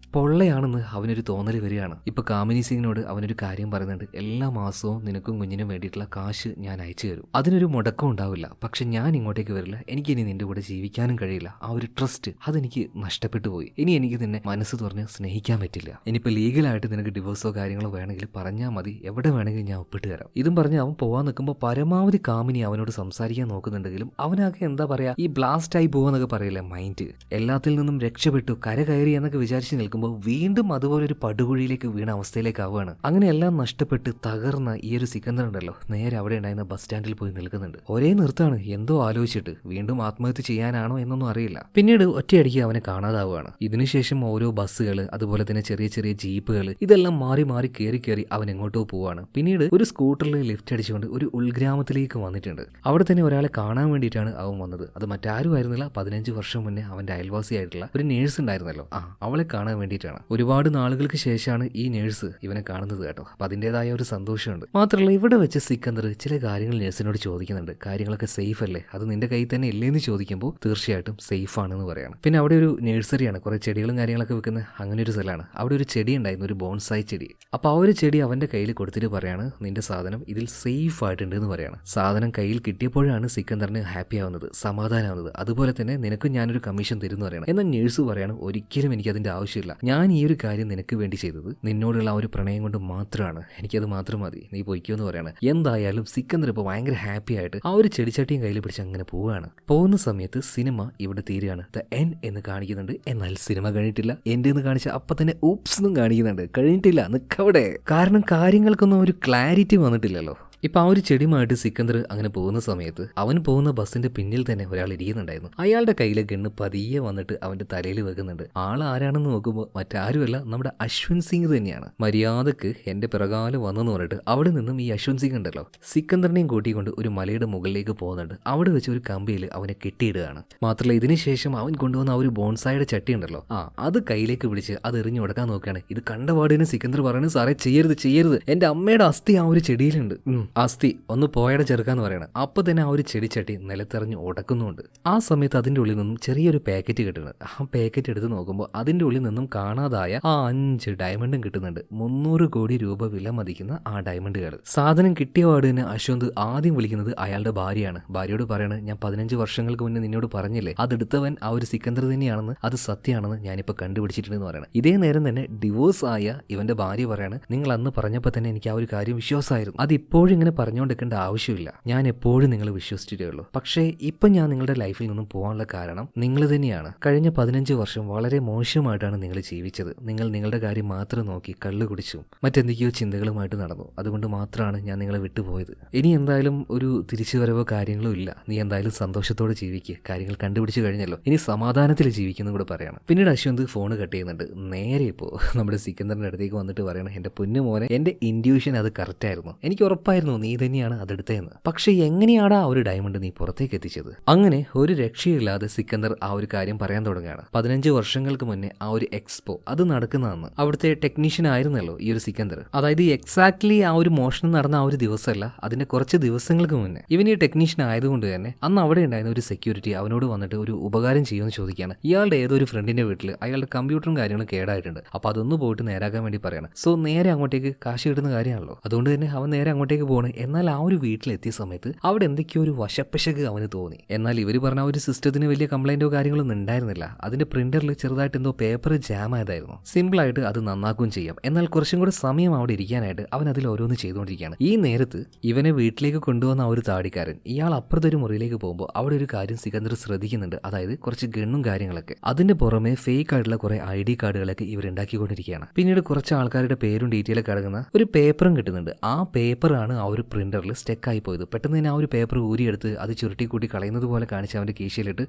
പൊള്ളയാണെന്ന് അവനൊരു തോന്നൽ വരികയാണ്. ഇപ്പൊ കാമിനി സിംഗിനോട് അവനൊരു കാര്യം പറയുന്നുണ്ട്, എല്ലാ മാസവും നിനക്കും കുഞ്ഞിനും വേണ്ടിയിട്ടുള്ള കാശ് ഞാൻ അയച്ചു തരും, അതിനൊരു മുടക്കം ഉണ്ടാവില്ല, പക്ഷെ ഞാൻ ഇങ്ങോട്ടേക്ക് വരില്ല, എനിക്കിനി നിന്റെ കൂടെ ജീവിക്കാനും കഴിയില്ല. ആ ഒരു ട്രസ്റ്റ് അതെനിക്ക് നഷ്ടപ്പെട്ടു പോയി. ഇനി എനിക്ക് നിന്നെ മനസ്സ് തുറന്ന് സ്നേഹിക്കാൻ പറ്റില്ല. ഇനിയിപ്പോൾ ലീഗലായിട്ട് നിനക്ക് ഡിവോഴ്സോ കാര്യങ്ങളോ വേണമെങ്കിൽ പറഞ്ഞാൽ മതി, എവിടെ വേണമെങ്കിലും ഞാൻ ഒപ്പിട്ട് തരാം. ഇതും പറഞ്ഞ് അവൻ പോവാൻ നിൽക്കുമ്പോൾ പരമാവധി കാമിനി അവനോട് സംസാരിക്കാൻ നോക്കുന്നുണ്ടെങ്കിലും അവനാകെ എന്താ പറയാ, ഈ ബ്ലാസ്റ്റ് ആയി പോവാന്നൊക്കെ പറയില്ല മൈൻഡ്, എല്ലാത്തിൽ നിന്നും രക്ഷപ്പെട്ടു കര കയറി എന്നൊക്കെ വിചാരിച്ച് നിൽക്കുമ്പോൾ വീണ്ടും അതുപോലെ ഒരു പടുകുഴിയിലേക്ക് വീണ അവസ്ഥയിലേക്ക് ആവുകയാണ്. അങ്ങനെ എല്ലാം നഷ്ടപ്പെട്ട് തകർന്ന ഈ ഒരു സിക്കന്ദർ ഉണ്ടല്ലോ നേരെ അവിടെ ഉണ്ടായിരുന്ന ബസ് സ്റ്റാൻഡിൽ പോയി നിൽക്കുന്നുണ്ട്. ഒരേ നിർത്താണ്, എന്തോ ആലോചിച്ചിട്ട് വീണ്ടും ആത്മഹത്യ ചെയ്യാനാണോ എന്നൊന്നും അറിയില്ല. പിന്നീട് ഒറ്റയടിക്ക് അവനെ കാണാതാവുകയാണ്. ഇതിനുശേഷം ഓരോ ബസ്സുകൾ അതുപോലെ തന്നെ ചെറിയ ചെറിയ ജീപ്പുകൾ ഇതെല്ലാം മാറി മാറി കയറി അവൻ എങ്ങോട്ടോ പോവാണ്. പിന്നീട് ഒരു സ്കൂട്ടറിൽ ലിഫ്റ്റ് അടിച്ചുകൊണ്ട് ഒരു ഉൾഗ്രാമത്തിലേക്ക് വന്നിട്ടുണ്ട്. അവിടെ തന്നെ ഒരാളെ കാണാൻ വേണ്ടിയിട്ടാണ് അവൻ വന്നത്. അത് മറ്റാരും ആയിരുന്നില്ല, 15 വർഷം മുന്നേ അവന്റെ അയൽവാസിയായിട്ടുള്ള ഒരു നേഴ്സ് ഉണ്ടായിരുന്നല്ലോ, അവളെ കാണാൻ വേണ്ടിയിട്ടാണ്. ഒരുപാട് നാളുകൾക്ക് ശേഷമാണ് ഈ നേഴ്സ് ഇവനെ കാണുന്നത് കേട്ടോ. അപ്പൊ അതിൻ്റെതായ ഒരു സന്തോഷമുണ്ട്. മാത്രമല്ല ഇവിടെ വെച്ച് സിക്കന്ദർ ചില കാര്യങ്ങൾ നേഴ്സിനോട് ചോദിക്കുന്നുണ്ട്. കാര്യങ്ങളൊക്കെ സേഫ് അല്ലേ, അത് നിന്റെ കയ്യിൽ തന്നെ ഇല്ലേന്ന് ചോദിക്കുമ്പോൾ തീർച്ചയായിട്ടും സേഫ് ആണെന്ന് പറയാണ്. പിന്നെ അവിടെ ഒരു നഴ്സറിയാണ്, കുറെ ചെടികളും കാര്യങ്ങളൊക്കെ വെക്കുന്ന അങ്ങനെ ഒരു സ്ഥലമാണ്. അവിടെ ഒരു ചെടി ഉണ്ടായിരുന്നു, ഒരു ബോൺസായി ചെടി. അപ്പൊ ആ ഒരു ചെടി അവന്റെ കയ്യിൽ കൊടുത്തിട്ട് പറയാണ്, നിന്റെ സാധനം ഇതിൽ സേഫ് ആയിട്ടുണ്ട് എന്ന് പറയാണ്. സാധനം കയ്യിൽ കിട്ടിയപ്പോഴാണ് സിക്കന്ദറിന് ഹാപ്പി ആവുന്നത്, സമാധാനമാവുന്നത്. അതുപോലെ തന്നെ നിനക്കും ഞാനൊരു കമ്മീഷൻ തരുമെന്ന് പറയണം. എന്നാൽ നേഴ്സ് പറയാണ്, ഒരിക്കലും എനിക്ക് അതിന്റെ ആവശ്യമില്ല, ഞാൻ ഈ ഒരു കാര്യം നിനക്ക് വേണ്ടി ചെയ്തത് നിന്നോടുള്ള ആ ഒരു പ്രണയം കൊണ്ട് മാത്രമാണ്, എനിക്കത് മാത്രം മതി, നീ പൊയ്ക്കോ എന്ന് പറയാണ്. എന്തായാലും സിക്കന്ദർ ഇപ്പോൾ ഭയങ്കര ഹാപ്പി ആയിട്ട് ആ ഒരു ചെടിച്ചട്ടിയും കയ്യിൽ പിടിച്ച് അങ്ങനെ പോവുകയാണ്. പോകുന്ന സമയത്ത് സിനിമ ഇവിടെ തീരുകയാണ്. ദ എൻഡ് എന്ന് കാണിക്കുന്നുണ്ട്. എന്നാൽ സിനിമ കഴിഞ്ഞിട്ടില്ല. എൻഡ് എന്ന് കാണിച്ച അപ്പൊ തന്നെ ഊപ്സ് എന്നും കാണിക്കുന്നുണ്ട്. കഴിഞ്ഞിട്ടില്ല, നിക്കവിടെ. കാരണം കാര്യങ്ങൾക്കൊന്നും ഒരു ക്ലാരിറ്റി വന്നിട്ടില്ലല്ലോ. ഇപ്പൊ ആ ഒരു ചെടിയുമായിട്ട് സിക്കന്ദർ അങ്ങനെ പോകുന്ന സമയത്ത് അവൻ പോകുന്ന ബസ്സിന്റെ പിന്നിൽ തന്നെ ഒരാൾ ഇരിക്കുന്നുണ്ടായിരുന്നു. അയാളുടെ കയ്യിലെ ഗണ്ണ് പതിയെ വന്നിട്ട് അവന്റെ തലയിൽ വെക്കുന്നുണ്ട്. ആൾ ആരാണെന്ന് നോക്കുമ്പോൾ മറ്റാരുമല്ല, നമ്മുടെ അശ്വിൻ സിംഗ് തന്നെയാണ്. മര്യാദക്ക് എന്റെ പിറകാല് വന്നെന്ന് പറഞ്ഞിട്ട് അവിടെ നിന്നും ഈ അശ്വിൻ സിംഗ് ഉണ്ടല്ലോ സിക്കന്ദറിനെയും കൂട്ടിക്കൊണ്ട് ഒരു മലയുടെ മുകളിലേക്ക് പോകുന്നുണ്ട്. അവിടെ വെച്ച് ഒരു കമ്പിയിൽ അവനെ കെട്ടിയിടുകയാണ്. മാത്രമല്ല ഇതിനുശേഷം അവൻ കൊണ്ടുവന്ന ആ ഒരു ബോൺസായുടെ ചട്ടി ഉണ്ടല്ലോ, അത് കയ്യിലേക്ക് പിടിച്ച് അത് എറിഞ്ഞു കൊടുക്കാൻ നോക്കുകയാണ്. ഇത് കണ്ടപാടിന് സിക്കന്ദർ പറയുന്നത്, സാറേ ചെയ്യരുത് ചെയ്യരുത്, എന്റെ അമ്മയുടെ അസ്ഥി ആ ഒരു ചെടിയിലുണ്ട്, അസ്ഥി ഒന്ന് പോയടെ ചെറുക്കാന്ന് പറയണം. അപ്പൊ തന്നെ ആ ഒരു ചെടിച്ചട്ടി നിലത്തെറിഞ്ഞ് ഉടക്കുന്നുണ്ട്. ആ സമയത്ത് അതിന്റെ ഉള്ളിൽ നിന്നും ചെറിയൊരു പാക്കറ്റ് കിട്ടുന്നുണ്ട്. ആ പാക്കറ്റ് എടുത്ത് നോക്കുമ്പോൾ അതിന്റെ ഉള്ളിൽ നിന്നും കാണാതായ ആ 5 ഡയമണ്ടും കിട്ടുന്നുണ്ട്. 300 കോടി രൂപ വില മതിക്കുന്ന ആ ഡയമണ്ടുകൾ. സാധനം കിട്ടിയ പാട് തന്നെ അശ്വന്ത് ആദ്യം വിളിക്കുന്നത് അയാളുടെ ഭാര്യയാണ്. ഭാര്യയോട് പറയണത്, ഞാൻ 15 വർഷങ്ങൾക്ക് മുന്നേ നിന്നോട് പറഞ്ഞില്ലേ, അതെടുത്തവൻ ആ ഒരു സിക്കന്ദർ തന്നെയാണെന്ന്, അത് സത്യമാണെന്ന് ഞാനിപ്പോൾ കണ്ടുപിടിച്ചിട്ടുണ്ടെന്ന് പറയണം. ഇതേ നേരം തന്നെ ഡിവോഴ്സ് ആയ ഇവന്റെ ഭാര്യ പറയാണ്, നിങ്ങൾ അന്ന് പറഞ്ഞപ്പോൾ തന്നെ എനിക്ക് ആ ഒരു കാര്യം വിശ്വാസമായിരുന്നു, അതിപ്പോഴും ഇങ്ങനെ പറഞ്ഞുകൊണ്ടിരിക്കേണ്ട ആവശ്യമില്ല, ഞാൻ എപ്പോഴും നിങ്ങൾ വിശ്വസിച്ചിട്ടേ ഉള്ളൂ. പക്ഷേ ഇപ്പം ഞാൻ നിങ്ങളുടെ ലൈഫിൽ നിന്നും പോകാനുള്ള കാരണം നിങ്ങൾ തന്നെയാണ്. കഴിഞ്ഞ 15 വർഷം വളരെ മോശമായിട്ടാണ് നിങ്ങൾ ജീവിച്ചത്. നിങ്ങൾ നിങ്ങളുടെ കാര്യം മാത്രം നോക്കി കള്ളു കുടിച്ചു, മറ്റെന്തൊക്കെയോ ചിന്തകളുമായിട്ട് നടന്നു. അതുകൊണ്ട് മാത്രമാണ് ഞാൻ നിങ്ങളെ വിട്ടുപോയത്. ഇനി എന്തായാലും ഒരു തിരിച്ചുവരവോ കാര്യങ്ങളോ ഇല്ല. നീ എന്തായാലും സന്തോഷത്തോടെ ജീവിക്കുക, കാര്യങ്ങൾ കണ്ടുപിടിച്ചു കഴിഞ്ഞല്ലോ, ഇനി സമാധാനത്തിൽ ജീവിക്കുന്ന കൂടെ പറയണം. പിന്നീട് അശ്വന്ത് ഫോൺ കട്ട് ചെയ്യുന്നുണ്ട്. നേരെ ഇപ്പോൾ നമ്മുടെ സിക്കന്ദറിന്റെ അടുത്തേക്ക് വന്നിട്ട് പറയണം, എന്റെ പൊന്നു മോനെ, എന്റെ ഇൻഡ്യൂഷൻ അത് കറക്റ്റ് ആയിരുന്നു, എനിക്ക് ഉറപ്പായിരുന്നു നീ തന്നെയാണ് അതെടുത്തതെന്ന്. പക്ഷെ എങ്ങനെയാണ് ആ ഒരു ഡയമണ്ട് നീ പുറത്തേക്ക് എത്തിച്ചത്? അങ്ങനെ ഒരു രക്ഷയില്ലാതെ സിക്കന്ദർ ആ ഒരു കാര്യം പറയാൻ തുടങ്ങുകയാണ്. 15 വർഷങ്ങൾക്ക് മുന്നേ ആ ഒരു എക്സ്പോ അത് നടക്കുന്നതെന്ന് അവിടുത്തെ ടെക്നീഷ്യൻ ആയിരുന്നല്ലോ ഈ ഒരു സിക്കന്ദർ. അതായത് എക്സാക്ട്ലി ആ ഒരു മോഷണം നടന്ന ആ ഒരു ദിവസമല്ല, അതിന്റെ കുറച്ച് ദിവസങ്ങൾക്ക് മുന്നേ. ഇവൻ ഈ ടെക്നീഷ്യൻ ആയതുകൊണ്ട് തന്നെ അന്ന് അവിടെ ഉണ്ടായിരുന്ന ഒരു സെക്യൂരിറ്റി അവനോട് വന്നിട്ട് ഒരു ഉപകാരം ചെയ്യുമെന്ന് ചോദിക്കുകയാണ്. ഇയാളുടെ ഏതോ ഒരു ഫ്രണ്ടിന്റെ വീട്ടിൽ അയാളുടെ കമ്പ്യൂട്ടറും കാര്യങ്ങളും കേടായിട്ടുണ്ട്. അപ്പൊ അതൊന്ന് പോയിട്ട് നേരാക്കാൻ വേണ്ടി പറയണം. സോ നേരെ അങ്ങോട്ടേക്ക് കാശ് കിട്ടുന്ന കാര്യമാണല്ലോ, അതുകൊണ്ട് തന്നെ അവൻ നേരെ അങ്ങോട്ടേക്ക് പോകണം. എന്നാൽ ആ ഒരു വീട്ടിലെത്തിയ സമയത്ത് അവിടെ എന്തൊക്കെയോ ഒരു വശപ്പശക് അവന് തോന്നി. എന്നാൽ ഇവർ പറഞ്ഞ ഒരു സിസ്റ്റത്തിന് വലിയ കംപ്ലൈന്റോ കാര്യങ്ങളൊന്നും ഉണ്ടായിരുന്നില്ല. അതിന്റെ പ്രിന്ററിൽ ചെറുതായിട്ട് എന്തോ പേപ്പർ ജാം ആയതായിരുന്നു. സിമ്പിളായിട്ട് അത് നന്നാക്കുകയും ചെയ്യാം. എന്നാൽ കുറച്ചും കൂടെ സമയം അവിടെ ഇരിക്കാനായിട്ട് അവൻ അതിൽ ഓരോന്ന് ചെയ്തുകൊണ്ടിരിക്കുകയാണ്. ഈ നേരത്ത് ഇവനെ വീട്ടിലേക്ക് കൊണ്ടുവന്ന ആ ഒരു താടിക്കാരൻ ഇയാൾ അപ്പുറത്തെ ഒരു മുറിയിലേക്ക് പോകുമ്പോൾ അവിടെ ഒരു കാര്യം സിക്കന്ദർ ശ്രദ്ധിക്കുന്നുണ്ട്. അതായത് കുറച്ച് ഗണ്ണും കാര്യങ്ങളൊക്കെ. അതിന്റെ പുറമെ ഫേക്ക് ആയിട്ടുള്ള കുറെ ID കാർഡുകളൊക്കെ ഇവർ ഉണ്ടാക്കിക്കൊണ്ടിരിക്കുകയാണ്. പിന്നീട് കുറച്ച് ആൾക്കാരുടെ പേരും ഡീറ്റെയിലൊക്കെ അടങ്ങുന്ന ഒരു പേപ്പറും കിട്ടുന്നുണ്ട്. ആ പേപ്പറാണ് ആ ഒരു പ്രിന്ററിൽ സ്റ്റെക്കായി പോയത്. പെട്ടെന്ന് തന്നെ ആ ഒരു പേപ്പർ ഊരിയെടുത്ത് അത് ചുരുട്ടി കൂട്ടി കളയുന്നത് പോലെ കാണിച്ച് അവന്റെ കീശയിലിട്ട്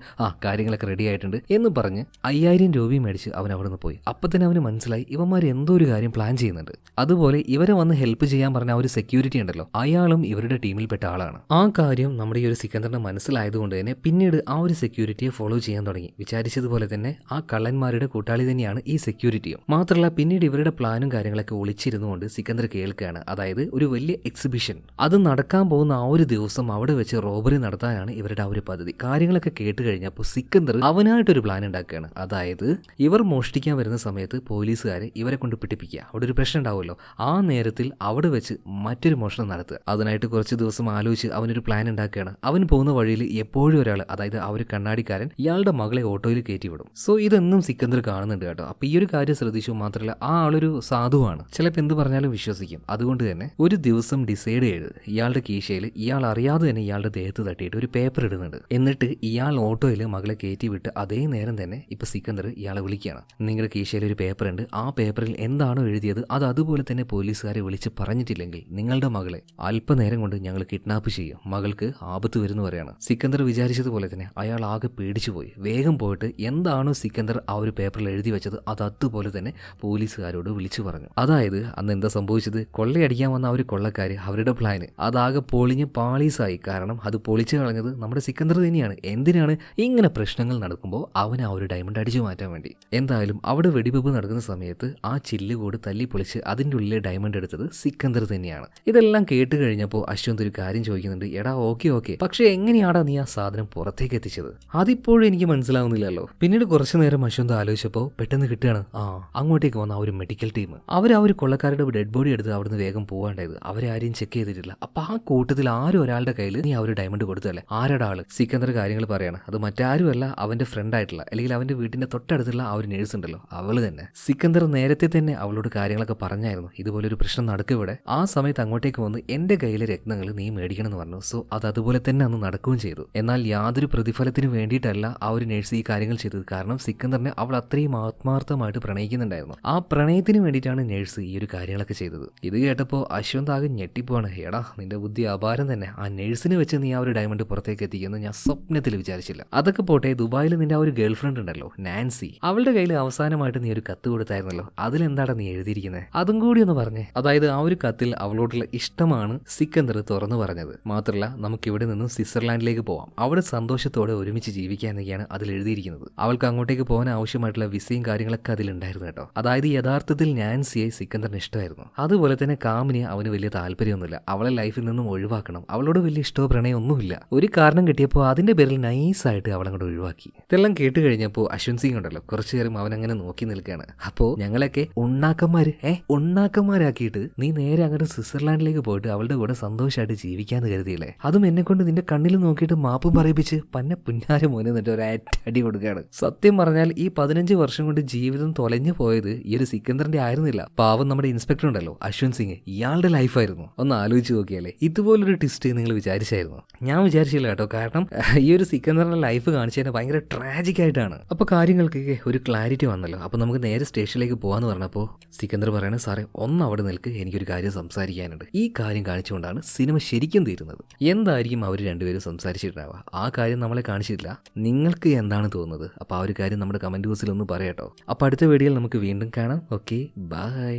കാര്യങ്ങളൊക്കെ റെഡി ആയിട്ടുണ്ട് എന്ന് പറഞ്ഞ് 5000 രൂപയും മേടിച്ച് അവൻ അവിടെ നിന്ന് പോയി. അപ്പൊ തന്നെ അവന് മനസ്സിലായി ഇവന്മാർ എന്തോ ഒരു കാര്യം പ്ലാൻ ചെയ്യുന്നുണ്ട്. അതുപോലെ ഇവരെ വന്ന് ഹെൽപ്പ് ചെയ്യാൻ പറഞ്ഞ ആ ഒരു സെക്യൂരിറ്റി ഉണ്ടല്ലോ, അയാളും ഇവരുടെ ടീമിൽപ്പെട്ട ആളാണ്. ആ കാര്യം നമ്മുടെ ഈ ഒരു സിക്കന്ദറിന് മനസ്സിലായതുകൊണ്ട് തന്നെ പിന്നീട് ആ ഒരു സെക്യൂരിറ്റിയെ ഫോളോ ചെയ്യാൻ തുടങ്ങി. വിചാരിച്ചതുപോലെ തന്നെ ആ കള്ളന്മാരുടെ കൂട്ടാളി തന്നെയാണ് ഈ സെക്യൂരിറ്റിയും. മാത്രമല്ല പിന്നീട് ഇവരുടെ പ്ലാനും കാര്യങ്ങളൊക്കെ ഒളിച്ചിരുന്നുകൊണ്ട് സിക്കന്ദർ കേൾക്കുകയാണ്. അതായത് ഒരു വലിയ എക്സിബിഷൻ മിഷൻ. അത് നടക്കാൻ പോകുന്ന ആ ഒരു ദിവസം അവിടെ വെച്ച് റോബറി നടത്താനാണ് ഇവരുടെ ആ ഒരു പദ്ധതി. കാര്യങ്ങളൊക്കെ കേട്ട് കഴിഞ്ഞപ്പോൾ സിക്കന്ദർ അവനായിട്ടൊരു പ്ലാൻ ഉണ്ടാക്കുകയാണ്. അതായത് ഇവർ മോഷ്ടിക്കാൻ വരുന്ന സമയത്ത് പോലീസുകാരെ ഇവരെ കൊണ്ട് പിടിപ്പിക്കുക. അവിടെ ഒരു പ്രശ്നം ഉണ്ടാവുമല്ലോ, ആ നേരത്തിൽ അവിടെ വെച്ച് മറ്റൊരു മോഷണം നടത്തുക. അതിനായിട്ട് കുറച്ച് ദിവസം ആലോചിച്ച് അവനൊരു പ്ലാൻ ഉണ്ടാക്കുകയാണ്. അവൻ പോകുന്ന വഴിയിൽ എപ്പോഴും ഒരാൾ, അതായത് ആ ഒരു കണ്ണാടിക്കാരൻ ഇയാളുടെ മകളെ ഓട്ടോയിൽ കയറ്റി വിടും. സോ ഇതെന്നും സിക്കന്ദർ കാണുന്നുണ്ട് കേട്ടോ. അപ്പൊ ഈ ഒരു കാര്യം ശ്രദ്ധിച്ചു മാത്രമല്ല ആ ആളൊരു സാധുവാണ്, ചിലപ്പോൾ എന്ത് പറഞ്ഞാലും വിശ്വസിക്കും. അതുകൊണ്ട് തന്നെ ഒരു ദിവസം ഡിസൈഡ് ചെയ്ത് ഇയാളുടെ കീശയിൽ ഇയാൾ അറിയാതെ തന്നെ ഇയാളുടെ ദേഹത്ത് തട്ടിയിട്ട് ഒരു പേപ്പർ ഇടുന്നുണ്ട്. എന്നിട്ട് ഇയാൾ ഓട്ടോയിൽ മകളെ കയറ്റി വിട്ട് അതേ നേരം തന്നെ ഇപ്പൊ സിക്കന്ദർ ഇയാളെ വിളിക്കുകയാണ്. നിങ്ങളുടെ കീശയിൽ ഒരു പേപ്പർ ഉണ്ട്, ആ പേപ്പറിൽ എന്താണോ എഴുതിയത് അത് അതുപോലെ തന്നെ പോലീസുകാരെ വിളിച്ച് പറഞ്ഞിട്ടില്ലെങ്കിൽ നിങ്ങളുടെ മകളെ അല്പനേരം കൊണ്ട് ഞങ്ങൾ കിഡ്നാപ്പ് ചെയ്യും, മകൾക്ക് ആപത്ത് വരുന്നു പറയാണ്. സിക്കന്ദർ വിചാരിച്ചതുപോലെ തന്നെ അയാൾ ആകെ പേടിച്ചു പോയി. വേഗം പോയിട്ട് എന്താണോ സിക്കന്ദർ ആ ഒരു പേപ്പറിൽ എഴുതി വെച്ചത് അത് അതുപോലെ തന്നെ പോലീസുകാരോട് വിളിച്ചു പറഞ്ഞു. അതായത് അന്ന് എന്താ സംഭവിച്ചത്, കൊള്ളയടിക്കാൻ വന്ന ആ ഒരു കൊള്ളക്കാര് അവരുടെ പ്ലാന് അതാകെ പൊളിഞ്ഞ് പാളീസായി. കാരണം അത് പൊളിച്ചു കളഞ്ഞത് നമ്മുടെ സിക്കന്ദർ തന്നെയാണ്. എന്തിനാണ് ഇങ്ങനെ പ്രശ്നങ്ങൾ നടക്കുമ്പോൾ അവൻ ആ ഒരു ഡയമണ്ട് അടിച്ചു മാറ്റാൻ വേണ്ടി. എന്തായാലും അവിടെ വെടിവെപ്പ് നടക്കുന്ന സമയത്ത് ആ ചില്ല് കൂട് തല്ലി പൊളിച്ച് അതിൻ്റെ ഉള്ളിലെ ഡയമണ്ട് എടുത്തത് സിക്കന്ദർ തന്നെയാണ്. ഇതെല്ലാം കേട്ട് കഴിഞ്ഞപ്പോൾ അശ്വന്ത് ഒരു കാര്യം ചോദിക്കുന്നുണ്ട്, എടാ ഓക്കെ പക്ഷെ എങ്ങനെയാടാ നീ ആ സാധനം പുറത്തേക്ക് എത്തിച്ചത്? അതിപ്പോഴും എനിക്ക് മനസ്സിലാവുന്നില്ലല്ലോ. പിന്നീട് കുറച്ചു നേരം അശ്വന്ത് ആലോചിച്ചപ്പോൾ പെട്ടെന്ന് കിട്ടുകയാണ്, അങ്ങോട്ടേക്ക് വന്ന ആ ഒരു മെഡിക്കൽ ടീം. അവർ ആ ഒരു കൊള്ളക്കാരുടെ ഡെഡ് ബോഡി എടുത്ത് അവിടുന്ന് വേഗം പോകാണ്ടായത്. അവരെ ആരെയും ചെക്ക് ചെയ്തിട്ടില്ല. അപ്പൊ ആ കൂട്ടത്തിൽ ആരും ഒരാളുടെ കയ്യിൽ നീ ആ ഒരു ഡയമണ്ട് കൊടുത്തല്ലേ? ആരുടെ ആള്? സിക്കന്ദർ കാര്യങ്ങൾ പറയാണ്. അത് മറ്റാരുമല്ല, അവന്റെ ഫ്രണ്ട് ആയിട്ടുള്ള അല്ലെങ്കിൽ അവന്റെ വീട്ടിന്റെ തൊട്ടടുത്തുള്ള ആ ഒരു നേഴ്സ് ഉണ്ടല്ലോ, അവള് തന്നെ. സിക്കന്ദർ നേരത്തെ തന്നെ അവളോട് കാര്യങ്ങളൊക്കെ പറഞ്ഞായിരുന്നു, ഇതുപോലൊരു പ്രശ്നം നടക്കും ഇവിടെ. ആ സമയത്ത് അങ്ങോട്ടേക്ക് വന്ന് എന്റെ കയ്യിലെ രത്നങ്ങൾ നീ മേടിക്കണം എന്ന് പറഞ്ഞു. സോ അത് അതുപോലെ തന്നെ അന്ന് നടക്കുകയും ചെയ്തു. എന്നാൽ യാതൊരു പ്രതിഫലത്തിനും വേണ്ടിയിട്ടല്ല ആ ഒരു നേഴ്സ് ഈ കാര്യങ്ങൾ ചെയ്തത്. കാരണം സിക്കന്ദറിനെ അവൾ അത്രയും ആത്മാർത്ഥമായിട്ട് പ്രണയിക്കുന്നുണ്ടായിരുന്നു. ആ പ്രണയത്തിന് വേണ്ടിയിട്ടാണ് നേഴ്സ് ഈ ഒരു കാര്യങ്ങളൊക്കെ ചെയ്തത്. ഇത് കേട്ടപ്പോൾ അശ്വന്ത് ആകെ ഞെട്ടിപ്പോവാണ്. എടാ നിന്റെ ബുദ്ധി അപാരം തന്നെ, ആ നേഴ്സിനെ വെച്ച് നീ ആ ഒരു ഡയമണ്ട് പുറത്തേക്ക് എത്തിക്കുമെന്ന് ഞാൻ സ്വപ്നത്തിൽ വിചാരിച്ചില്ല. അതൊക്കെ പോട്ടെ, ദുബായിൽ നിന്റെ ആ ഒരു ഗേൾ ഫ്രണ്ട് ഉണ്ടല്ലോ നാൻസി, അവളുടെ കയ്യിൽ അവസാനമായിട്ട് നീ ഒരു കത്ത് കൊടുത്തായിരുന്നല്ലോ, അതിലെന്താടാ നീ എഴുതിയിരിക്കുന്നത്? അതും കൂടി ഒന്ന് പറഞ്ഞേ. അതായത് ആ ഒരു കത്തിൽ അവളോടുള്ള ഇഷ്ടമാണ് സിക്കന്ദർ തുറന്നു പറഞ്ഞത്. മാത്രമല്ല നമുക്ക് ഇവിടെ നിന്നും സ്വിറ്റ്സർലാൻഡിലേക്ക് പോവാം, അവിടെ സന്തോഷത്തോടെ ഒരുമിച്ച് ജീവിക്കുക എന്നൊക്കെയാണ് അതിൽ എഴുതിയിരിക്കുന്നത്. അവൾക്ക് അങ്ങോട്ടേക്ക് പോകാൻ ആവശ്യമായിട്ടുള്ള വിസയും കാര്യങ്ങളൊക്കെ അതിലുണ്ടായിരുന്നു കേട്ടോ. അതായത് യഥാർത്ഥത്തിൽ നാൻസിയെ സിക്കന്ദറിന് ഇഷ്ടമായിരുന്നു. അതുപോലെ തന്നെ കാമിനെ അവന് വലിയ താല്പര്യമൊന്നുമില്ല, അവളെ ലൈഫിൽ നിന്നും ഒഴിവാക്കണം, അവളോട് വലിയ ഇഷ്ടമോ പ്രണയം ഒന്നുമില്ല. ഒരു കാരണം കിട്ടിയപ്പോൾ അതിന്റെ പേരിൽ നൈസായിട്ട് അവളങ്ങോട്ട് ഒഴിവാക്കി. ഇതെല്ലാം കേട്ട് കഴിഞ്ഞപ്പോൾ അശ്വന്ത് സിംഗ് ഉണ്ടല്ലോ കുറച്ചു നേരം അവൻ അങ്ങനെ നോക്കി നിൽക്കുകയാണ്. അപ്പോ ഞങ്ങളൊക്കെ ഉണ്ണാക്കന്മാരാക്കിയിട്ട് നീ നേരെ അങ്ങോട്ട് സ്വിറ്റ്സർലാൻഡിലേക്ക് പോയിട്ട് അവളുടെ കൂടെ സന്തോഷമായിട്ട് ജീവിക്കാന്ന് കരുതിയില്ലേ? അതും എന്നെ കൊണ്ട് നിന്റെ കണ്ണിൽ നോക്കിയിട്ട് മാപ്പും പറയിപ്പിച്ച് പന്നെ പുന്നാര മോനെ എന്നിട്ട് ഒരു അടി കൊടുക്കുകയാണ്. സത്യം പറഞ്ഞാൽ ഈ 15 വർഷം കൊണ്ട് ജീവിതം തൊലഞ്ഞു പോയത് ഈ ഒരു സിക്കന്ദറിന്റെ ആയിരുന്നില്ല, പാവം നമ്മുടെ ഇൻസ്പെക്ടർ ഉണ്ടല്ലോ അശ്വന്ത് സിംഗ്, ഇയാളുടെ ലൈഫായിരുന്നു. ഒന്ന് ആലോചിച്ച് നോക്കിയാലേ, ഇതുപോലൊരു ട്വിസ്റ്റ് നിങ്ങൾ വിചാരിച്ചായിരുന്നു? ഞാൻ വിചാരിച്ചില്ല കേട്ടോ. കാരണം ഈ ഒരു സിക്കന്ദറിന്റെ ലൈഫ് കാണിച്ചതിന് ഭയങ്കര ട്രാജിക് ആയിട്ടാണ്. അപ്പൊ കാര്യങ്ങൾക്കൊക്കെ ഒരു ക്ലാരിറ്റി വന്നല്ലോ. അപ്പൊ നമുക്ക് നേരെ സ്റ്റേഷനിലേക്ക് പോകാന്ന് പറഞ്ഞപ്പോൾ സിക്കന്ദർ പറയണ, സാറേ ഒന്ന് അവിടെ നിൽക്ക്, എനിക്കൊരു കാര്യം സംസാരിക്കാനുണ്ട്. ഈ കാര്യം കാണിച്ചുകൊണ്ടാണ് സിനിമ ശരിക്കും തീരുന്നത്. എന്തായിരിക്കും അവർ രണ്ടുപേരും സംസാരിച്ചിട്ടുണ്ടാവുക? ആ കാര്യം നമ്മളെ കാണിച്ചിട്ടില്ല. നിങ്ങൾക്ക് എന്താണ് തോന്നുന്നത്? അപ്പൊ ആ ഒരു കാര്യം നമ്മുടെ കമന്റ് ബോക്സിൽ ഒന്ന് പറയാട്ടോ. അപ്പൊ അടുത്ത വീഡിയോയിൽ നമുക്ക് വീണ്ടും കാണാം. Okay, by.